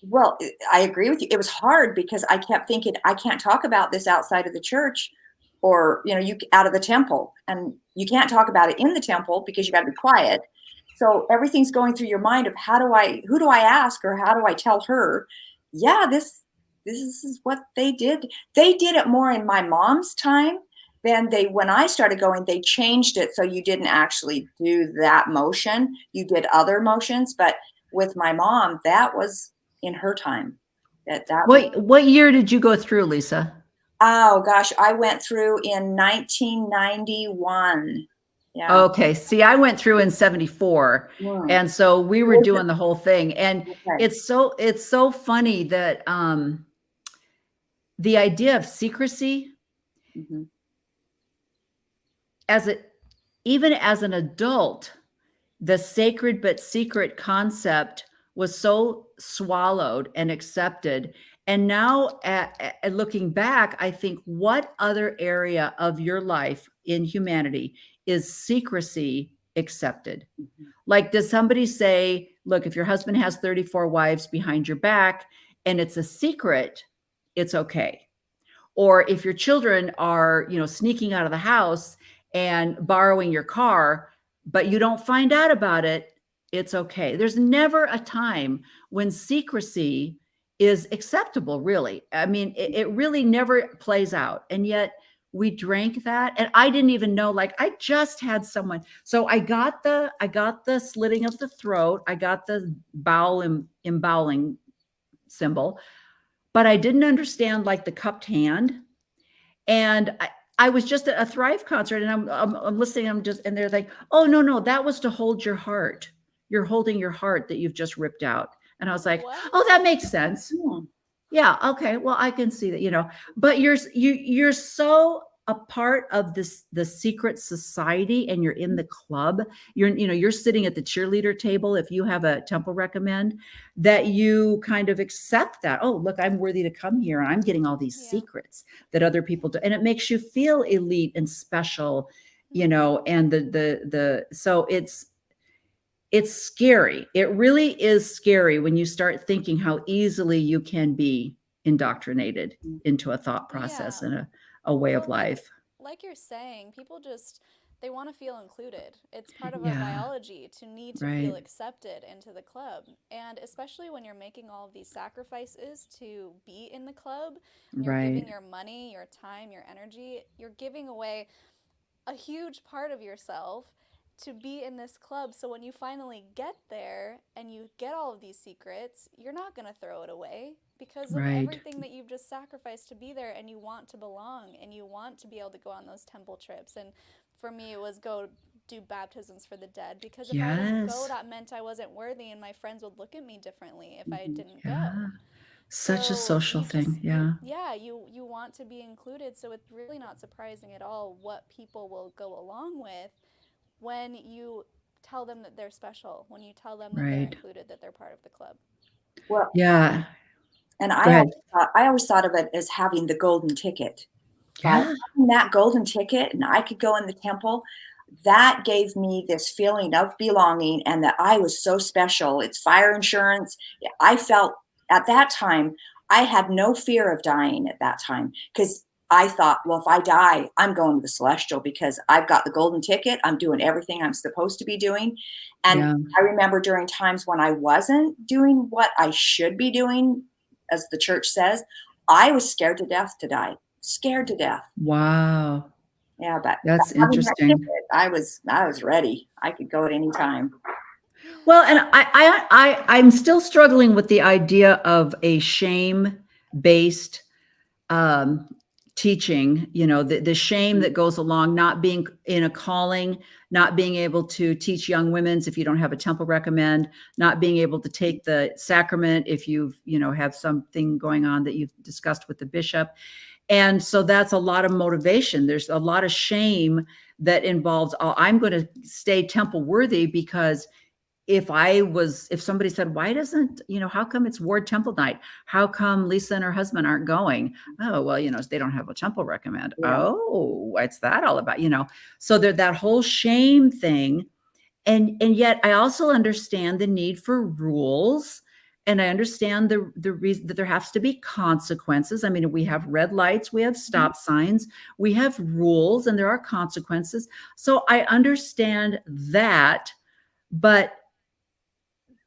Well, I agree with you. It was hard because I kept thinking, I can't talk about this outside of the church or, you out of the temple. And you can't talk about it in the temple because you got to be quiet. So everything's going through your mind of who do I ask or how do I tell her? Yeah, this is what they did. They did it more in my mom's time than when I started going, they changed it. So you didn't actually do that motion. You did other motions. But with my mom, that was in her time. That was, what year did you go through, Lisa? oh gosh, I went through in 1991. Yeah. Okay. See, I went through in 74. Mm. And so we were doing the whole thing. And Okay. it's so funny that the idea of secrecy Mhm. even as an adult, the sacred but secret concept was so swallowed and accepted. And now, at looking back, I think, what other area of your life in humanity is secrecy accepted? Mhm. Like, does somebody say, look, if your husband has 34 wives behind your back and it's a secret, it's okay? Or if your children are, sneaking out of the house and borrowing your car, but you don't find out about it, it's okay. There's never a time when secrecy is acceptable, really. I mean, it really never plays out. And yet we drank that. And I didn't even know, like, I just had someone. So I got the slitting of the throat. I got the bowel emboweling symbol. but I didn't understand like the cupped hand. And I was just at a Thrive concert, and I'm listening. And they're like, "Oh, no, that was to hold your heart. You're holding your heart that you've just ripped out." And I was like, What? "Oh, that makes sense. Hmm. Yeah, okay. Well, I can see that, but you're so a part of the secret society, and you're in the club. You're sitting at the cheerleader table if you have a temple recommend, that you kind of accept that. Oh, look, I'm worthy to come here, and I'm getting all these Yeah. secrets that other people do, and it makes you feel elite and special, and so it's scary. It really is scary when you start thinking how easily you can be indoctrinated into a thought process Yeah. and a way of Well, life. like you're saying, people just they want to feel included. It's part of our Yeah, biology to need to feel right, accepted into the club. And especially when you're making all of these sacrifices to be in the club, and you're right, giving your money, your time, your energy, you're giving away a huge part of yourself to be in this club. So when you finally get there and you get all of these secrets, you're not going to throw it away because of right. everything that you've just sacrificed to be there, and you want to belong and you want to be able to go on those temple trips. And for me, it was go do baptisms for the dead, because if I didn't go, Yes. that meant I wasn't worthy and my friends would look at me differently if I didn't Yeah. go. Such a So social you thing. just Yeah. you want to be included, so it's really not surprising at all what people will go along with when you tell them that they're special, when you tell them that they're Right. included, that they're part of the club. Well, Yeah. and Go ahead. I always thought of it as having the golden ticket. By Yeah. having that golden ticket, and I could go in the temple, that gave me this feeling of belonging and that I was so special. It's fire insurance. I felt at that time, I had no fear of dying at that time, because I thought, well, if I die, I'm going to the celestial because I've got the golden ticket. I'm doing everything I'm supposed to be doing. And Yeah. I remember during times when I wasn't doing what I should be doing, as the church says, I was scared to death to die, scared to death. Wow. Yeah, but That's having that ticket, interesting. I was ready. I could go at any time. Well, and I'm still struggling with the idea of a shame-based um, teaching, the shame that goes along not being in a calling, not being able to teach young women's if you don't have a temple recommend, not being able to take the sacrament if have something going on that you've discussed with the bishop. And so that's a lot of motivation. There's a lot of shame that involves, oh, I'm going to stay temple worthy because if somebody said, why doesn't, how come it's Ward Temple night? How come Lisa and her husband aren't going? Oh, well, they don't have a temple recommend. Yeah. Oh, what's that all about? So there's that whole shame thing. And yet I also understand the need for rules. And I understand the reason that there has to be consequences. I mean, we have red lights, we have stop signs, we have rules, and there are consequences. So I understand that, but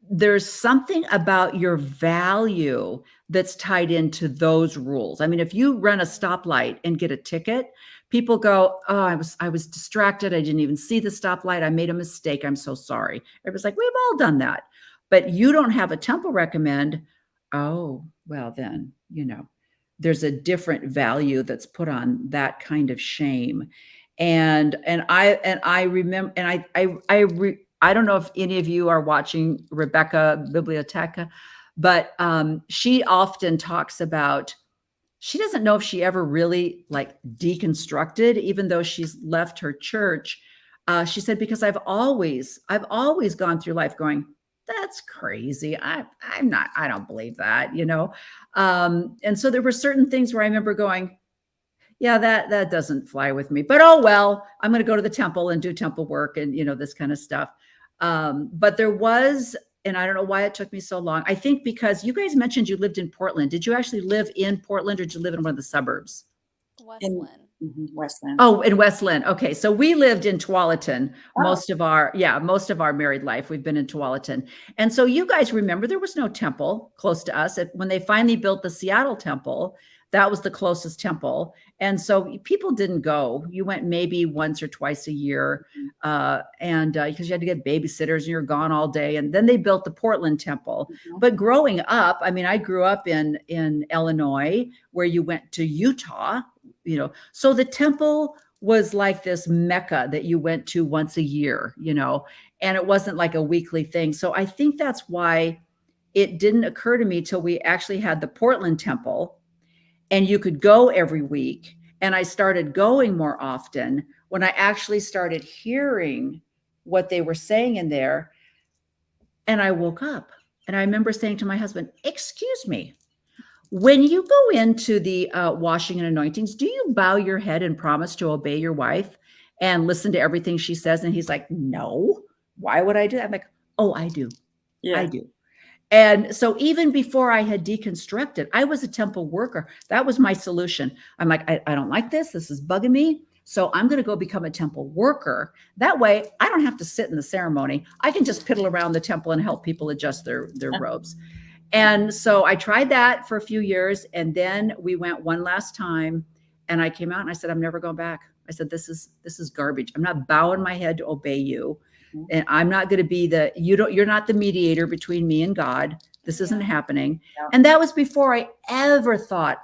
there's something about your value that's tied into those rules. I mean, if you run a stoplight and get a ticket, people go, "Oh, I was distracted. I didn't even see the stoplight. I made a mistake. I'm so sorry." Everybody's like, "We've all done that." But you don't have a temple recommend. Oh, well then, there's a different value that's put on that kind of shame. And I remember, and I don't know if any of you are watching Rebecca Biblioteca, but she often talks about, she doesn't know if she ever really like deconstructed, even though she's left her church. She said, because I've always gone through life going, that's crazy. I don't believe that, and so there were certain things where I remember going, yeah, that doesn't fly with me, but oh well, I'm going to go to the temple and do temple work and this kind of stuff. But there was, and I don't know why it took me so long. I think because you guys mentioned you lived in Portland. Did you actually live in Portland, or did you live in one of the suburbs? Westland. Westland. Oh, in Westland. Okay. So we lived in Tualatin Oh. most of our married life. We've been in Tualatin. And so you guys remember there was no temple close to us. When they finally built the Seattle temple, that was the closest temple. And so people didn't go. You went maybe once or twice a year. And because you had to get babysitters and you're gone all day. And then they built the Portland temple. But growing up, I mean, I grew up in Illinois, where you went to Utah, you know, so the temple was like this mecca that you went to once a year, you know, and it wasn't like a weekly thing. So I think that's why it didn't occur to me till we actually had the Portland temple and you could go every week. And I started going more often when I actually started hearing what they were saying in there. And I woke up and I remember saying to my husband, excuse me, when you go into the washing and anointings, do you bow your head and promise to obey your wife and listen to everything she says? And he's like, no, why would I do that? I'm like, oh, I do. Yeah. I do. And so even before I had deconstructed, I was a temple worker. That was my solution. I'm like, I don't like this. This is bugging me. So I'm going to go become a temple worker. That way I don't have to sit in the ceremony. I can just piddle around the temple and help people adjust their robes. And so I tried that for a few years. And then we went one last time and I came out and I said, I'm never going back. I said, this is garbage. I'm not bowing my head to obey you. And I'm not going to be you're not the mediator between me and God. This isn't happening. Yeah. And that was before I ever thought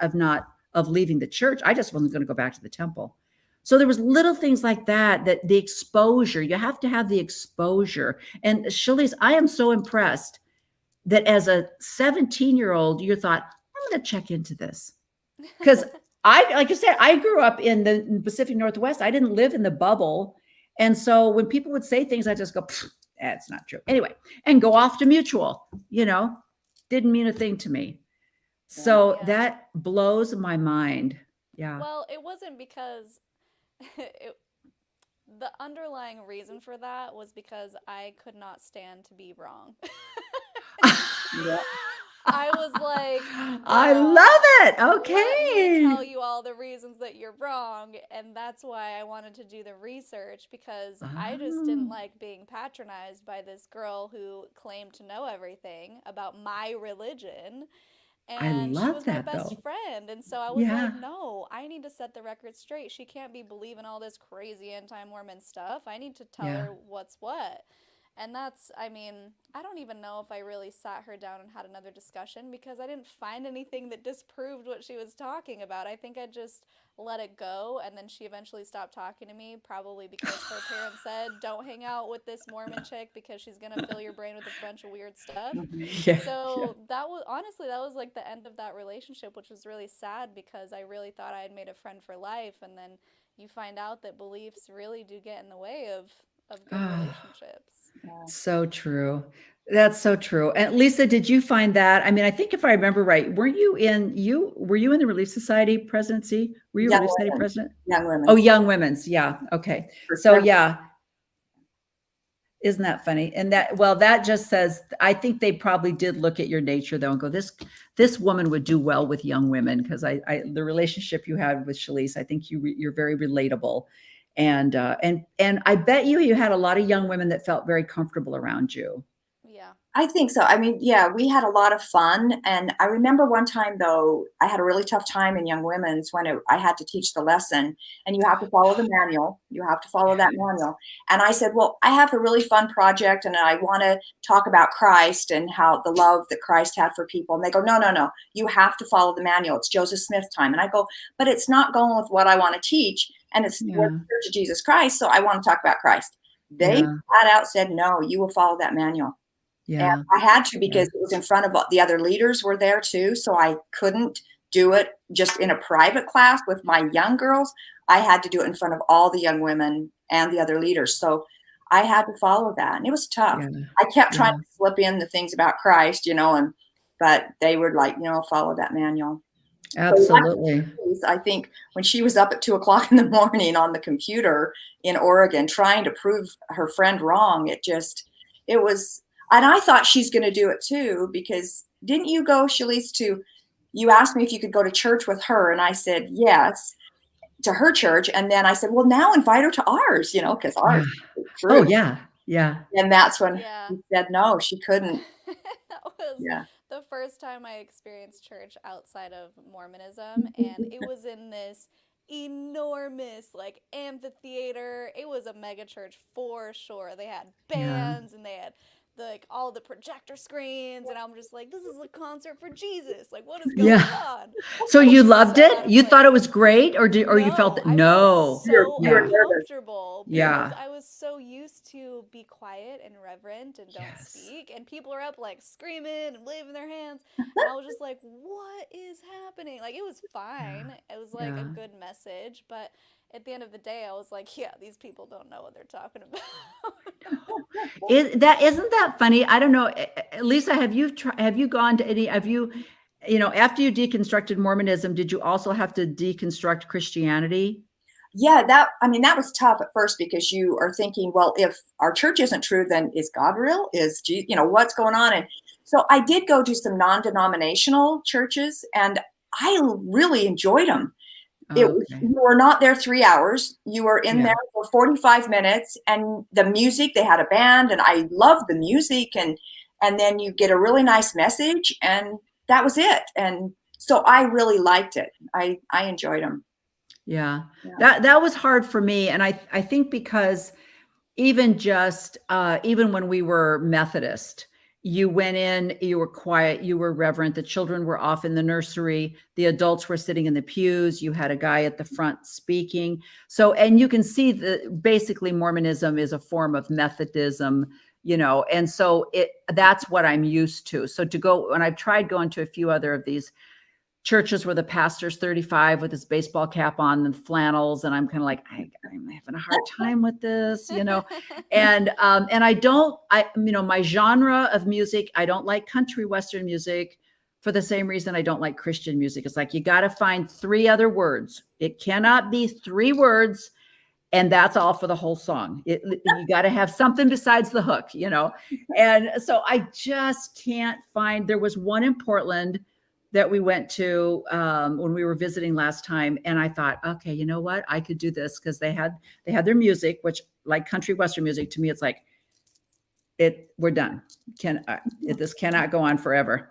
of leaving the church. I just wasn't going to go back to the temple. So there was little things like that the exposure, you have to have the exposure. And Shelise, I am so impressed that as a 17-year-old, you thought, I'm going to check into this. Because like you said, I grew up in the Pacific Northwest. I didn't live in the bubble. And so when people would say things, I just go, that's not true. Anyway, and go off to mutual, you know, didn't mean a thing to me. So that blows my mind. Yeah. Well, it wasn't because the underlying reason for that was because I could not stand to be wrong. I was like, I love it. let Okay. me tell you all the reasons that you're wrong. And that's why I wanted to do the research, because I just didn't like being patronized by this girl who claimed to know everything about my religion. And she love was my that, best though. friend. And so I was Yeah. like, no, I need to set the record straight. She can't be believing all this crazy anti-Mormon stuff. I need to tell her what's what. And that's, I mean, I don't even know if I really sat her down and had another discussion, because I didn't find anything that disproved what she was talking about. I think I just let it go, and then she eventually stopped talking to me, probably because her parents said, don't hang out with this Mormon chick because she's going to fill your brain with a bunch of weird stuff. So that was, honestly, that was like the end of that relationship, which was really sad, because I really thought I had made a friend for life. And then you find out that beliefs really do get in the way of good relationships. So true. That's so true. And Lisa, did you find that? I mean, I think if I remember right, were you in the Relief Society presidency? Were you a Relief Society president? Young women. Oh, Young Women's. Yeah. Okay. So yeah. Isn't that funny? And that just says, I think they probably did look at your nature though and go, this woman would do well with young women. Because the relationship you had with Shelise, I think you're very relatable. And I bet you had a lot of young women that felt very comfortable around you. Yeah. I think so. I mean, yeah, we had a lot of fun. And I remember one time, though, I had a really tough time in Young Women's when I had to teach the lesson. And you have to follow the manual. You have to follow that manual. And I said, well, I have a really fun project, and I want to talk about Christ and how the love that Christ had for people. And they go, no. You have to follow the manual. It's Joseph Smith time. And I go, but it's not going with what I want to teach. And it's the Church of Jesus Christ. So I want to talk about Christ. They flat out said, no, you will follow that manual. Yeah. And I had to, because it was in front of the other leaders were there too. So I couldn't do it just in a private class with my young girls. I had to do it in front of all the young women and the other leaders. So I had to follow that. And it was tough. Yeah. I kept trying to slip in the things about Christ, but they were like, follow that manual. Absolutely. So I think when she was up at 2:00 in the morning on the computer in Oregon, trying to prove her friend wrong, it was, and I thought she's going to do it too, because didn't you go, Shelise, you asked me if you could go to church with her. And I said, yes, to her church. And then I said, well, now invite her to ours, because ours is true. Oh, yeah. Yeah. And that's when he said, no, she couldn't. the first time I experienced church outside of Mormonism, and it was in this enormous like amphitheater. It was a mega church for sure. They had Yeah. bands and they had like all the projector screens, and I'm just like, this is a concert for Jesus. Like, what is going Yeah. on? So I you was loved so out it? of You thought place. it was great, or you felt No, that? I felt No. so You were Yeah. nervous. uncomfortable because Yeah. I was so used to be quiet and reverent and don't Yes. speak, and people are up like screaming and waving their hands, and I was just like, what is happening? Like, it was fine. It was like a Yeah. good message, but at the end of the day, I was like, yeah, these people don't know what they're talking about. Isn't that funny? I don't know. Lisa, have you gone to any, have you, after you deconstructed Mormonism, did you also have to deconstruct Christianity? Yeah, that was tough at first because you are thinking, well, if our church isn't true, then is God real? Is what's going on? And so I did go to some non-denominational churches, and I really enjoyed them. Okay. You were not there 3 hours. You were in Yeah. there for 45 minutes, and the music, they had a band, and I loved the music, and then you get a really nice message, and that was it. And so I really liked it. I enjoyed them. Yeah. Yeah. That was hard for me. And I think because even when we were Methodist, you went in, you were quiet, you were reverent. The children were off in the nursery. The adults were sitting in the pews. You had a guy at the front speaking. So, and you can see that basically Mormonism is a form of Methodism, and so that's what I'm used to. So to go, and I've tried going to a few other of these churches where the pastor's 35 with his baseball cap on and flannels, and I'm kind of like, I'm having a hard time with this, and my genre of music, I don't like country western music for the same reason I don't like Christian music. It's like you got to find 3 other words. It cannot be 3 words and that's all for the whole song. You got to have something besides the hook, and so I just can't find. There was one in Portland that we went to when we were visiting last time, and I thought, okay, you know what, I could do this, because they had their music, which, like country western music, to me it's like, we're done. This cannot go on forever,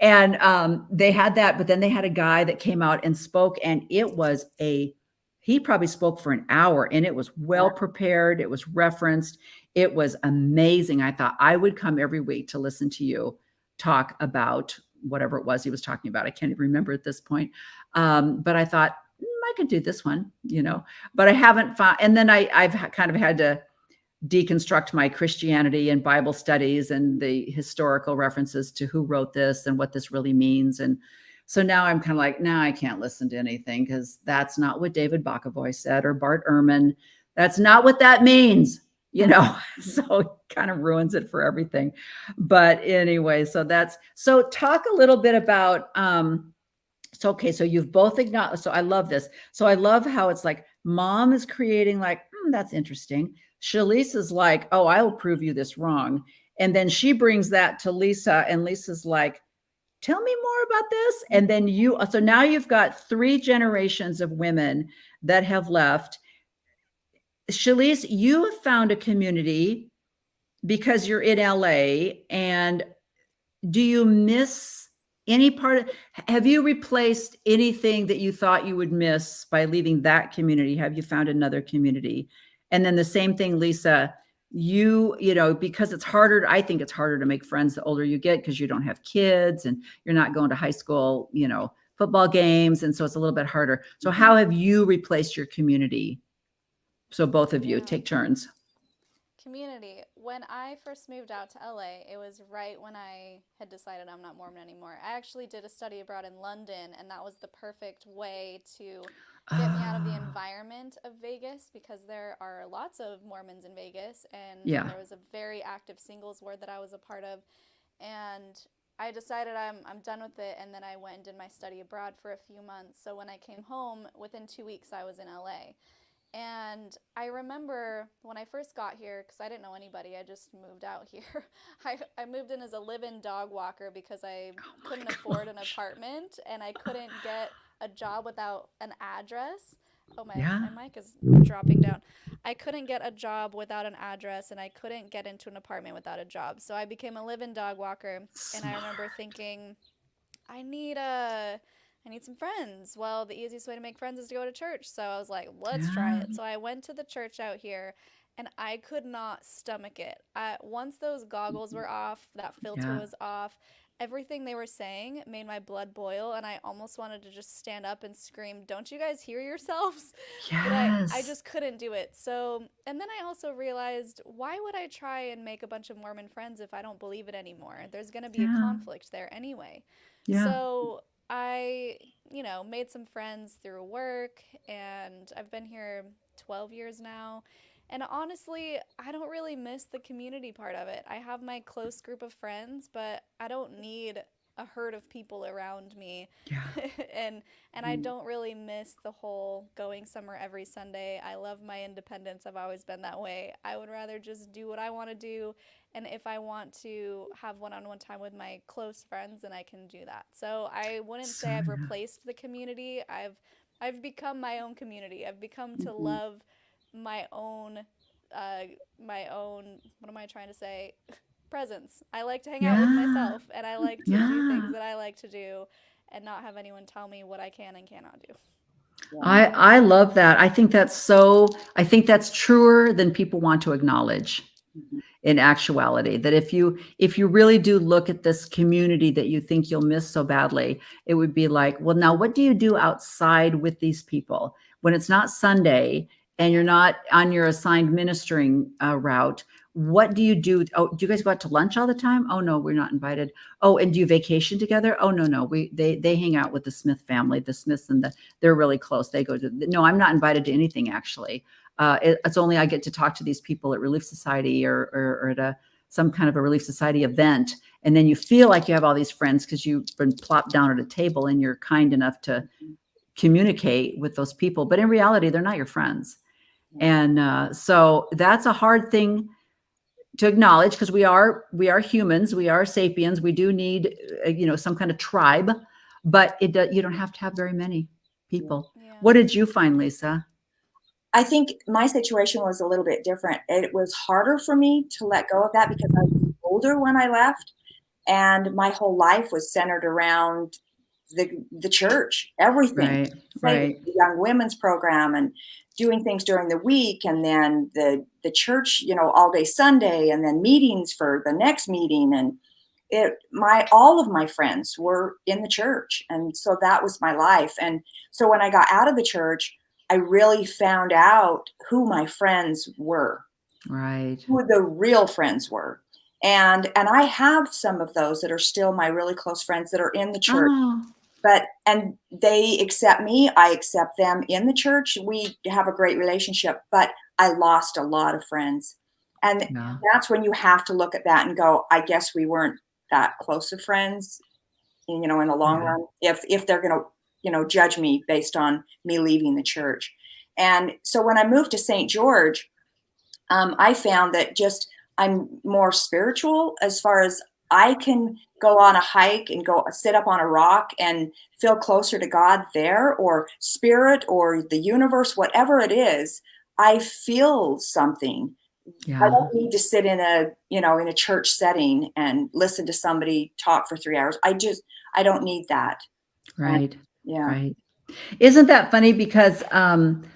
and they had that, but then they had a guy that came out and spoke, and he probably spoke for an hour, and it was well prepared. It was referenced. It was amazing. I thought I would come every week to listen to you talk about whatever it was he was talking about. I can't even remember at this point. But I thought, I could do this one, but I haven't found, and then I've kind of had to deconstruct my Christianity and Bible studies and the historical references to who wrote this and what this really means. And so now I'm kind of like, now I can't listen to anything, because that's not what David Bokovoy said, or Bart Ehrman. That's not what that means, so it kind of ruins it for everything. But anyway, so talk a little bit about, okay, so you've both acknowledged, so I love this. So I love how it's like, mom is creating like, that's interesting. Shelise is like, oh, I will prove you this wrong. And then she brings that to Lisa, and Lisa's like, tell me more about this. And then so now you've got 3 generations of women that have left. Shelise, you have found a community because you're in LA. And do you miss any have you replaced anything that you thought you would miss by leaving that community? Have you found another community? And then the same thing, Lisa, because it's harder, I think it's harder to make friends the older you get, because you don't have kids and you're not going to high school, football games. And so it's a little bit harder. So how have you replaced your community? So both of you take turns. Community. When I first moved out to LA, it was right when I had decided I'm not Mormon anymore. I actually did a study abroad in London, and that was the perfect way to get me out of the environment of Vegas, because there are lots of Mormons in Vegas, and there was a very active singles ward that I was a part of, and I decided I'm done with it, and then I went and did my study abroad for a few months. So when I came home, within 2 weeks I was in LA. And I remember when I first got here, because I didn't know anybody, I just moved out here. I moved in as a live-in dog walker because I couldn't afford an apartment, and I couldn't get a job without an address. Oh, Yeah. my mic is dropping down. I couldn't get a job without an address, and I couldn't get into an apartment without a job. So I became a live-in dog walker, and I remember thinking, I need a I need some friends. Well, the easiest way to make friends is to go to church. So I was like, let's try Yeah. it. So I went to the church out here and I could not stomach it. Once those goggles were off, that filter Yeah. was off, everything they were saying made my blood boil and I almost wanted to just stand up and scream, "Don't you guys hear yourselves?" But I Yes. just couldn't do it. So, and then I also realized, why would I try and make a bunch of Mormon friends if I don't believe it anymore? There's going to be a Yeah. conflict there anyway. Yeah. So I, made some friends through work, and I've been here 12 years now. And honestly, I don't really miss the community part of it. I have my close group of friends, but I don't need a herd of people around me. Yeah. and I don't really miss the whole going somewhere every Sunday. I love my independence. I've always been that way. I would rather just do what I want to do, and if I want to have one-on-one time with my close friends, then I can do that. So I wouldn't So, say I've yeah. replaced the community. I've become my own community. I've become to love my own what am I trying to say? Presence. I like to hang out with Yeah. myself, and I like to do Yeah. things that I like to do and not have anyone tell me what I can and cannot do. I love that. I think that's truer than people want to acknowledge in actuality. That if you really do look at this community that you think you'll miss so badly, it would be like, well, now what do you do outside with these people when it's not Sunday and you're not on your assigned ministering route? What do you do? Oh, do you guys go out to lunch all the time? Oh no, we're not invited. Oh, and do you vacation together? Oh no, they hang out with the Smith family, the Smiths, and they're really close. They go to no, I'm not invited to anything actually. It's only I get to talk to these people at Relief Society or at some kind of a Relief Society event. And then you feel like you have all these friends because you've been plopped down at a table and you're kind enough to communicate with those people. But in reality, they're not your friends. And so that's a hard thing to acknowledge because we are humans, we are sapiens. We do need, some kind of tribe, but you don't have to have very many people. Yeah. What did you find, Lisa? I think my situation was a little bit different. It was harder for me to let go of that because I was older when I left, and my whole life was centered around the church, everything. Right. The young women's program and doing things during the week, and then the church, all day Sunday, and then meetings for the next meeting. And all of my friends were in the church, and so that was my life. And so when I got out of the church, I really found out who my friends were, Right. who the real friends were. And I have some of those that are still my really close friends that are in the church. Oh, And they accept me. I accept them in the church. We have a great relationship, but I lost a lot of friends. And yeah. that's when you have to look at that and go, I guess we weren't that close of friends, in the long Yeah. run, if they're going to, judge me based on me leaving the church. And so when I moved to St. George, I found that I'm more spiritual as far as I can go on a hike and go sit up on a rock and feel closer to God there, or spirit, or the universe, whatever it is. I feel something. I Yeah. don't need to sit in a church setting and listen to somebody talk for 3 hours. I don't need that. Right. Yeah. Right. Isn't that funny? Because, and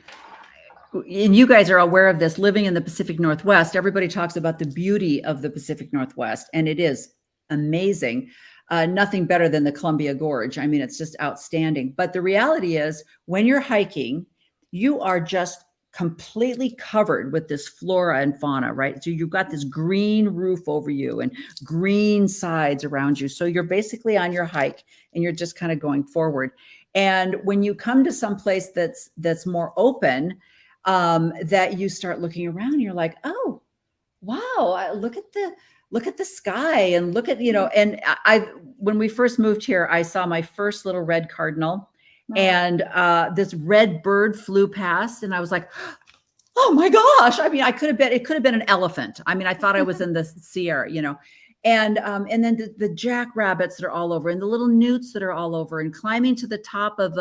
you guys are aware of this, living in the Pacific Northwest, everybody talks about the beauty of the Pacific Northwest, and it is amazing. Nothing better than the Columbia Gorge. I mean, it's just outstanding. But the reality is, when you're hiking, you are just completely covered with this flora and fauna, right? So you've got this green roof over you and green sides around you. So you're basically on your hike and you're just kind of going forward. And when you come to some place that's more open, that you start looking around, and you're like, oh, wow, look at the sky, and look at, and when we first moved here, I saw my first little red cardinal, and this red bird flew past, and I was like, oh my gosh. I mean, it could have been an elephant. I mean, I thought I was in the Sierra, and then the jackrabbits that are all over, and the little newts that are all over, and climbing to the top of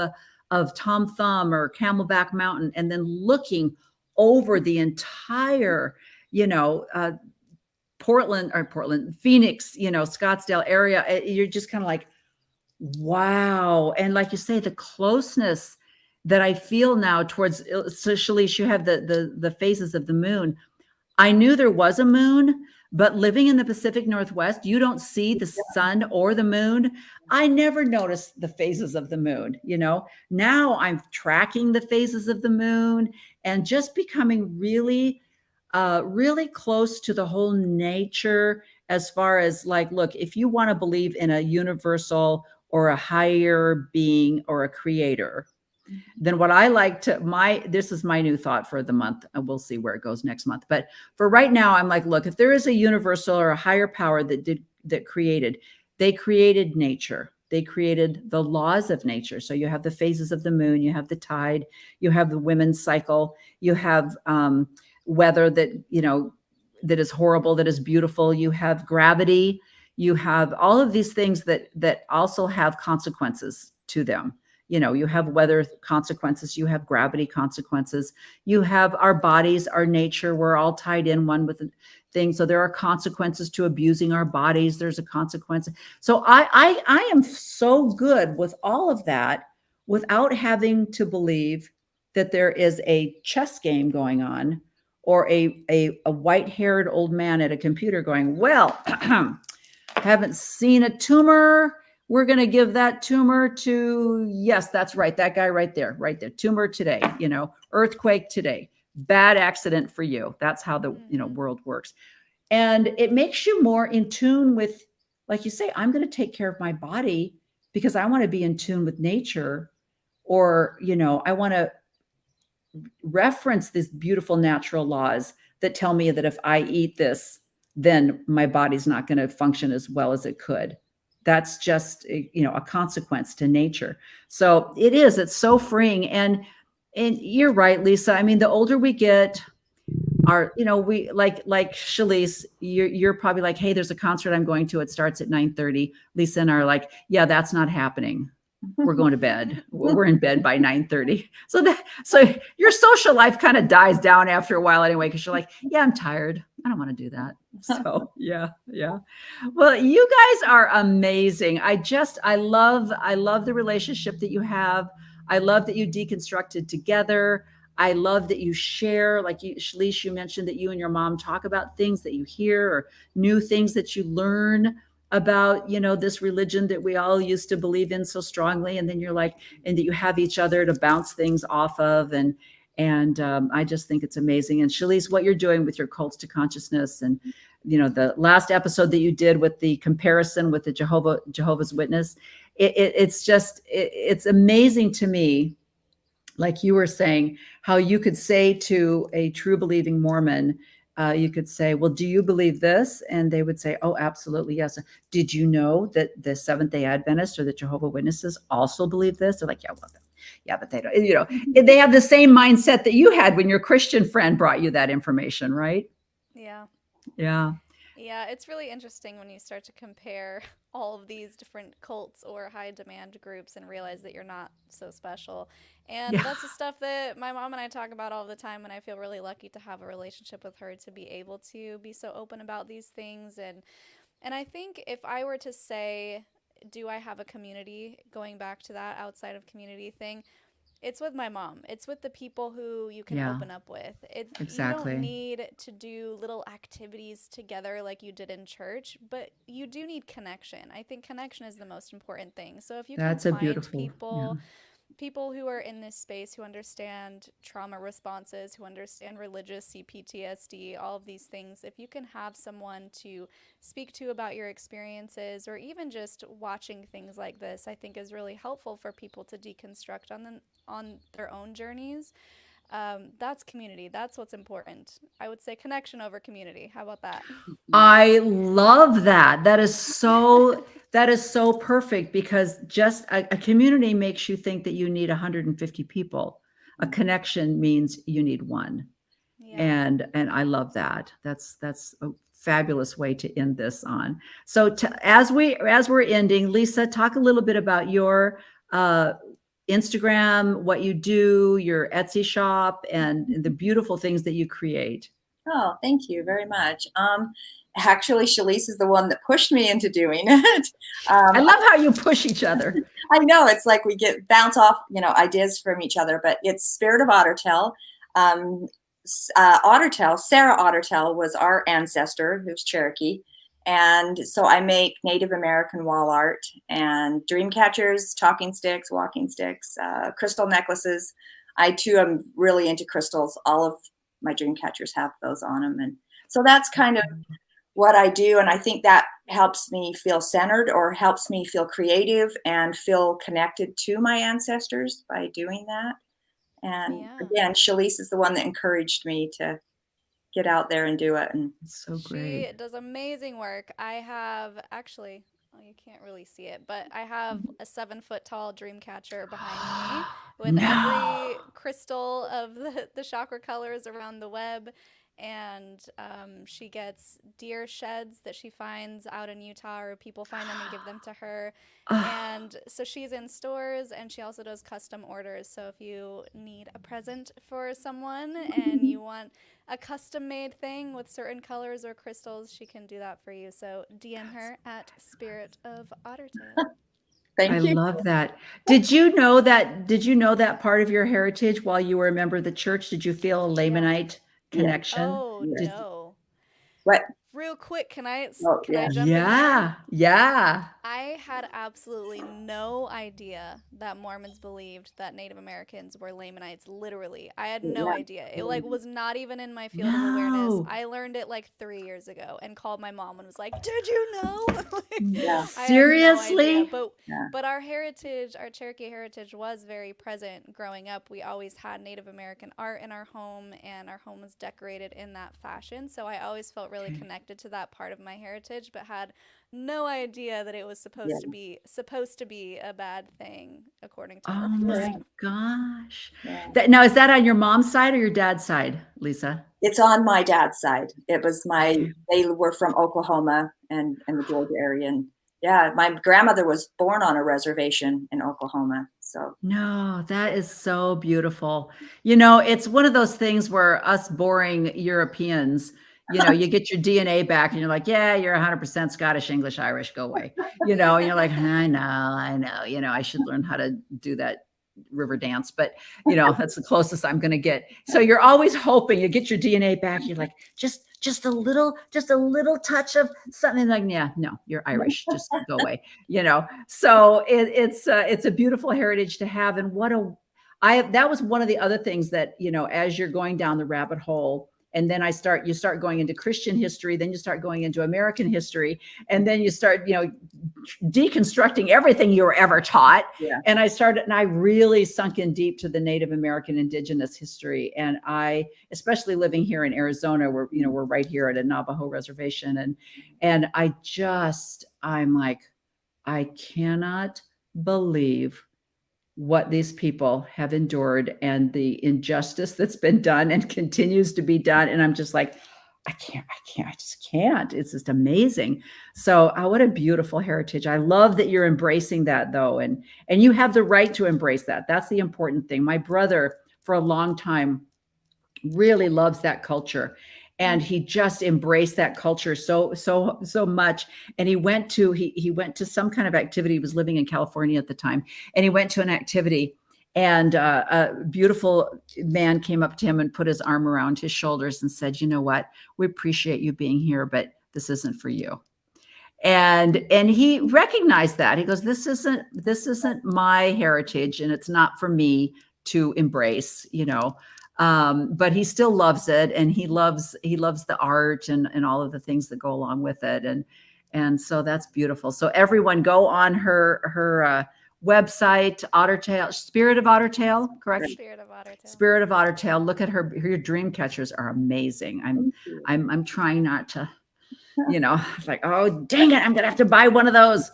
of Tom Thumb or Camelback Mountain, and then looking over the entire, Portland, Phoenix, Scottsdale area, you're just kind of like, wow. And like you say, the closeness that I feel now towards, so Shelise, you have the phases of the moon. I knew there was a moon, but living in the Pacific Northwest, you don't see the sun or the moon. I never noticed the phases of the moon, Now I'm tracking the phases of the moon and just becoming really, really close to the whole nature, as far as like, look, if you want to believe in a universal or a higher being or a creator, then what I like to this is my new thought for the month, and we'll see where it goes next month. But for right now, I'm like, look, if there is a universal or a higher power that created nature, they created the laws of nature. So you have the phases of the moon, you have the tide, you have the women's cycle, you have weather that is horrible, that is beautiful, you have gravity, you have all of these things that also have consequences to them. You have weather consequences, you have gravity consequences, you have our bodies, our nature, we're all tied in one with the thing. So there are consequences to abusing our bodies. There's a consequence. So I am so good with all of that without having to believe that there is a chess game going on, or a white-haired old man at a computer going, well, haven't seen a tumor. We're going to give that tumor to, yes, that's right, that guy right there, tumor today, earthquake today, bad accident for you. That's how the world works. And it makes you more in tune with, like you say, I'm going to take care of my body because I want to be in tune with nature, or, I want to reference these beautiful natural laws that tell me that if I eat this, then my body's not going to function as well as it could. That's just, a consequence to nature. So it's so freeing. And you're right, Lisa. I mean, the older we get, we like Shelise, you're probably like, hey, there's a concert I'm going to. It starts at 9:30. Lisa and I are like, yeah, that's not happening. We're going to bed. We're in bed by 9:30. So your social life kind of dies down after a while anyway, because you're like, yeah, I'm tired. I don't want to do that. So yeah. Well, you guys are amazing. I love the relationship that you have. I love that you deconstructed together. I love that you share, like Shelise, you mentioned that you and your mom talk about things that you hear, or new things that you learn about, this religion that we all used to believe in so strongly. And then you're like, and that you have each other to bounce things off of. And I just think it's amazing. And Shelise, what you're doing with your cults to consciousness, and, the last episode that you did with the comparison with the Jehovah's Witness, it's amazing to me. Like you were saying, how you could say to a true believing Mormon, you could say, well, do you believe this? And they would say, oh, absolutely, yes. Did you know that the Seventh-day Adventists or the Jehovah's Witnesses also believe this? They're like, yeah, but they don't, they have the same mindset that you had when your Christian friend brought you that information, right? Yeah, it's really interesting when you start to compare all of these different cults or high demand groups and realize that you're not so special. And that's the stuff that my mom and I talk about all the time, and I feel really lucky to have a relationship with her to be able to be so open about these things. And I think if I were to say, do I have a community, going back to that outside of community thing, it's with my mom. It's with the people who you can open up with. Exactly. You don't need to do little activities together like you did in church, but you do need connection. I think connection is the most important thing. So if you can find people who are in this space, who understand trauma responses, who understand religious CPTSD, all of these things, if you can have someone to speak to about your experiences, or even just watching things like this, I think is really helpful for people to deconstruct on their own journeys. That's community. That's what's important. I would say connection over community. How about that? I love that. That is so perfect, because just a community makes you think that you need 150 people. A connection means you need one. And I love that. That's a fabulous way to end this on. So as we're ending, Lisa, talk a little bit about your Instagram, what you do, your Etsy shop, and the beautiful things that you create. Oh, thank you very much. Actually, Shelise is the one that pushed me into doing it. I love how you push each other. I know, it's like we bounce off, ideas from each other, but it's Spirit of Ottertail. Ottertail, Sarah Ottertail was our ancestor, who's Cherokee. And so I make Native American wall art and dream catchers, talking sticks, walking sticks, crystal necklaces. I too am really into crystals. All of my dream catchers have those on them. And so that's kind of what I do. And I think that helps me feel centered, or helps me feel creative and feel connected to my ancestors by doing that. And again, Shelise is the one that encouraged me to get out there and do it. And it's so great. She does amazing work. I have actually, well, you can't really see it, but I have a 7-foot tall dream catcher behind me with every crystal of the chakra colors around the web. And she gets deer sheds that she finds out in Utah, or people find them and give them to her. And so she's in stores, and she also does custom orders. So if you need a present for someone and you want a custom made thing with certain colors or crystals, she can do that for you. So DM her at Spirit of Ottertail. Thank you. I love that. Did you know that part of your heritage while you were a member of the church? Did you feel a Lamanite connection? Oh, no. What? Real quick, can I jump in there? Yeah. I had absolutely no idea that Mormons believed that Native Americans were Lamanites. Literally, I had no idea. It was not even in my field of awareness. I learned it 3 years ago and called my mom and was like, "Did you know?" Seriously? But our heritage, our Cherokee heritage, was very present growing up. We always had Native American art in our home, and our home was decorated in that fashion. So I always felt really connected to that part of my heritage, but had no idea that it was supposed to be a bad thing, according to Oh my gosh. Now, is that on your mom's side or your dad's side, Lisa? It's on my dad's side. It was they were from Oklahoma and the Georgia area. And yeah, my grandmother was born on a reservation in Oklahoma. So no, that is so beautiful. It's one of those things where us boring Europeans, you get your DNA back and you're like, yeah, you're 100% Scottish, English, Irish, go away. And you're like, I know, I should learn how to do that river dance, but that's the closest I'm going to get. So you're always hoping you get your DNA back. You're like, just a little touch of something, like, yeah, no, you're Irish, just go away. So it's a beautiful heritage to have. And that was one of the other things that, as you're going down the rabbit hole, and then you start going into Christian history, then you start going into American history, and then you start, deconstructing everything you were ever taught. Yeah. And I really sunk in deep to the Native American indigenous history. And especially living here in Arizona, where, we're right here at a Navajo reservation. And I'm like, I cannot believe what these people have endured and the injustice that's been done and continues to be done. And I'm just like, I just can't. It's just amazing. So what a beautiful heritage. I love that you're embracing that, though. And you have the right to embrace that. That's the important thing. My brother, for a long time, really loves that culture. And he just embraced that culture so much. And he went to some kind of activity. He was living in California at the time. And he went to an activity, and a beautiful man came up to him and put his arm around his shoulders and said, "You know what? We appreciate you being here, but this isn't for you." And he recognized that. He goes, this isn't my heritage, and it's not for me to embrace, but he still loves it, and he loves the art and all of the things that go along with it. And so that's beautiful. So everyone go on her website, Ottertail, Spirit of Ottertail, correct? Spirit of Ottertail. Spirit of Ottertail. Look at her dream catchers are amazing. I'm trying not to, like, oh, dang it, I'm going to have to buy one of those.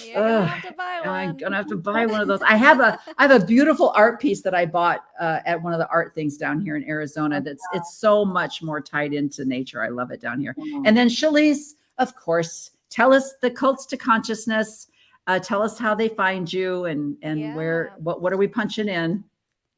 You're gonna have to buy one. I'm going to have to buy one of those. I have a beautiful art piece that I bought at one of the art things down here in Arizona. It's so much more tied into nature. I love it down here. And then Shelise, of course, tell us the cults to consciousness. Tell us how they find you and where, Yeah. what are we punching in?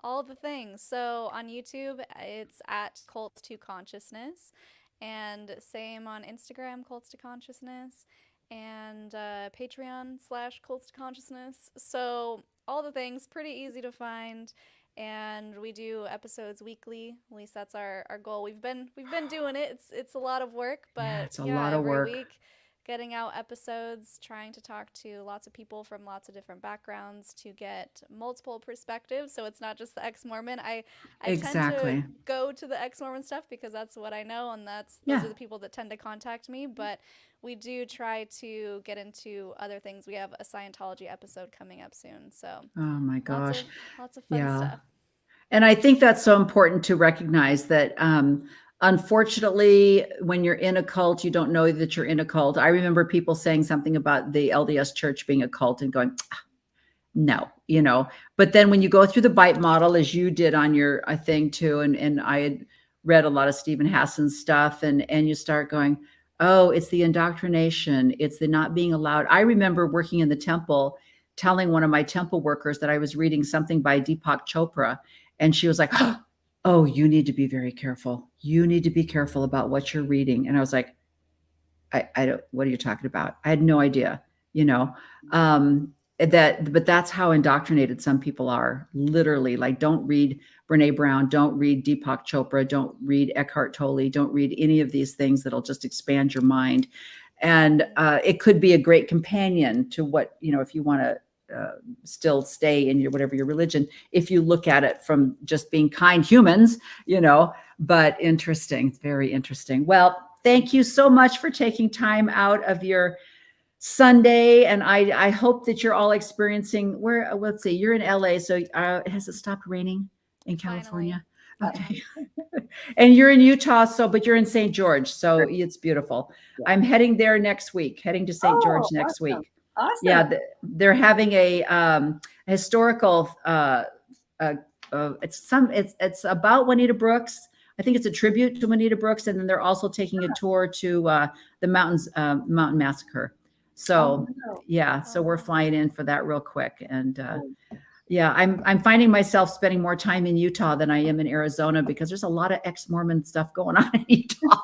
All the things. So on YouTube, it's at Cult to Consciousness, and same on Instagram, Cults to Consciousness, and Patreon/Cults to Consciousness. So all the things, pretty easy to find, and we do episodes weekly. At least that's our goal. We've been doing it. It's a lot of work, Yeah, but it's a yeah, lot of every work. week getting out episodes, trying to talk to lots of people from lots of different backgrounds to get multiple perspectives. So it's not just the ex-Mormon. I tend to Exactly. go to the ex-Mormon stuff because that's what I know, and those Yeah. are the people that tend to contact me. But we do try to get into other things. We have a Scientology episode coming up soon, so Oh my lots gosh. of fun Yeah. stuff. And I think that's so important to recognize that, unfortunately, when you're in a cult, you don't know that you're in a cult. I remember people saying something about the LDS church being a cult and going, no, but then when you go through the bite model, as you did on your thing too, and I had read a lot of Stephen Hassan's stuff, and you start going, oh, it's the indoctrination, it's the not being allowed. I remember working in the temple, telling one of my temple workers that I was reading something by Deepak Chopra, and she was like, oh, you need to be very careful. You need to be careful about what you're reading. And I was like, I don't, what are you talking about? I had no idea, but that's how indoctrinated some people are. Literally, like, don't read Brene Brown, don't read Deepak Chopra, don't read Eckhart Tolle, don't read any of these things that'll just expand your mind. And it could be a great companion to what, if you want to still stay in your whatever your religion, if you look at it from just being kind humans, but interesting, very interesting. Well, thank you so much for taking time out of your Sunday, and I hope that you're all experiencing where, let's see, you're in LA, so has it stopped raining in California? Finally. Okay. And you're in Utah, but you're in St. George, so it's beautiful. Yeah. I'm heading there next week, heading to St. George next week. Awesome. Yeah, they're having a historical. It's about Juanita Brooks. I think it's a tribute to Juanita Brooks, and then they're also taking a tour to the Mountain Massacre. So yeah, so we're flying in for that real quick, and yeah, I'm finding myself spending more time in Utah than I am in Arizona because there's a lot of ex-Mormon stuff going on in Utah.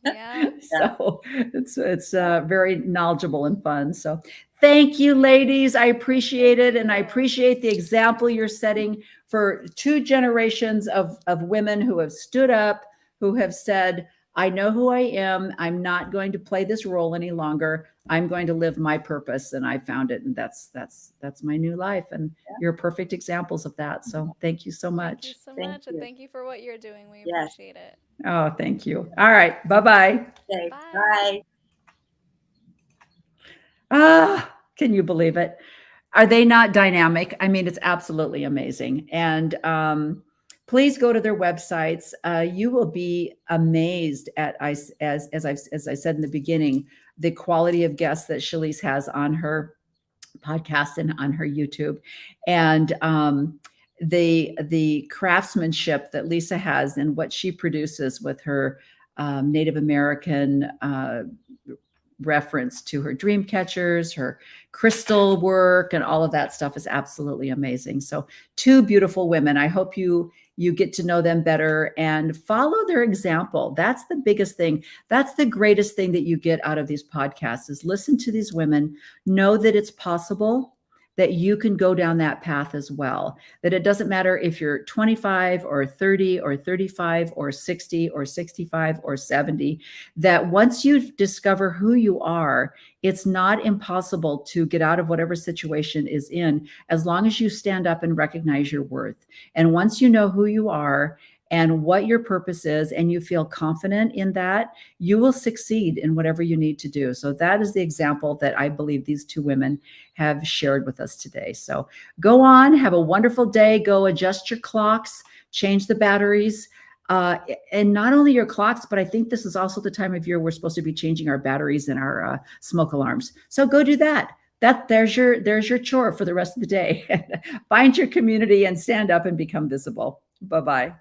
Yeah. So it's very knowledgeable and fun. So thank you, ladies. I appreciate it. And I appreciate the example you're setting for 2 generations of women who have stood up, who have said, I know who I am. I'm not going to play this role any longer. I'm going to live my purpose. And I found it. And that's my new life. And you're perfect examples of that. So thank you so much. Thank you so much. And thank you for what you're doing. We Yes. appreciate it. Oh, thank you. All right. Bye-bye. Okay. Bye. Bye. Can you believe it? Are they not dynamic? I mean, it's absolutely amazing. And please go to their websites. You will be amazed at, as I said in the beginning, the quality of guests that Shelise has on her podcast and on her YouTube, and the craftsmanship that Lisa has and what she produces with her Native American reference to her dream catchers, her crystal work, and all of that stuff is absolutely amazing. So 2 beautiful women. I hope you get to know them better and follow their example. That's the biggest thing. That's the greatest thing that you get out of these podcasts is listen to these women, know that it's possible, that you can go down that path as well, that it doesn't matter if you're 25 or 30 or 35 or 60 or 65 or 70, that once you discover who you are, it's not impossible to get out of whatever situation is in, as long as you stand up and recognize your worth. And once you know who you are and what your purpose is, and you feel confident in that, you will succeed in whatever you need to do. So that is the example that I believe these 2 women have shared with us today. So go on, have a wonderful day, go adjust your clocks, change the batteries, and not only your clocks, but I think this is also the time of year we're supposed to be changing our batteries and our smoke alarms. So go do that. There's your chore for the rest of the day. Find your community and stand up and become visible. Bye-bye.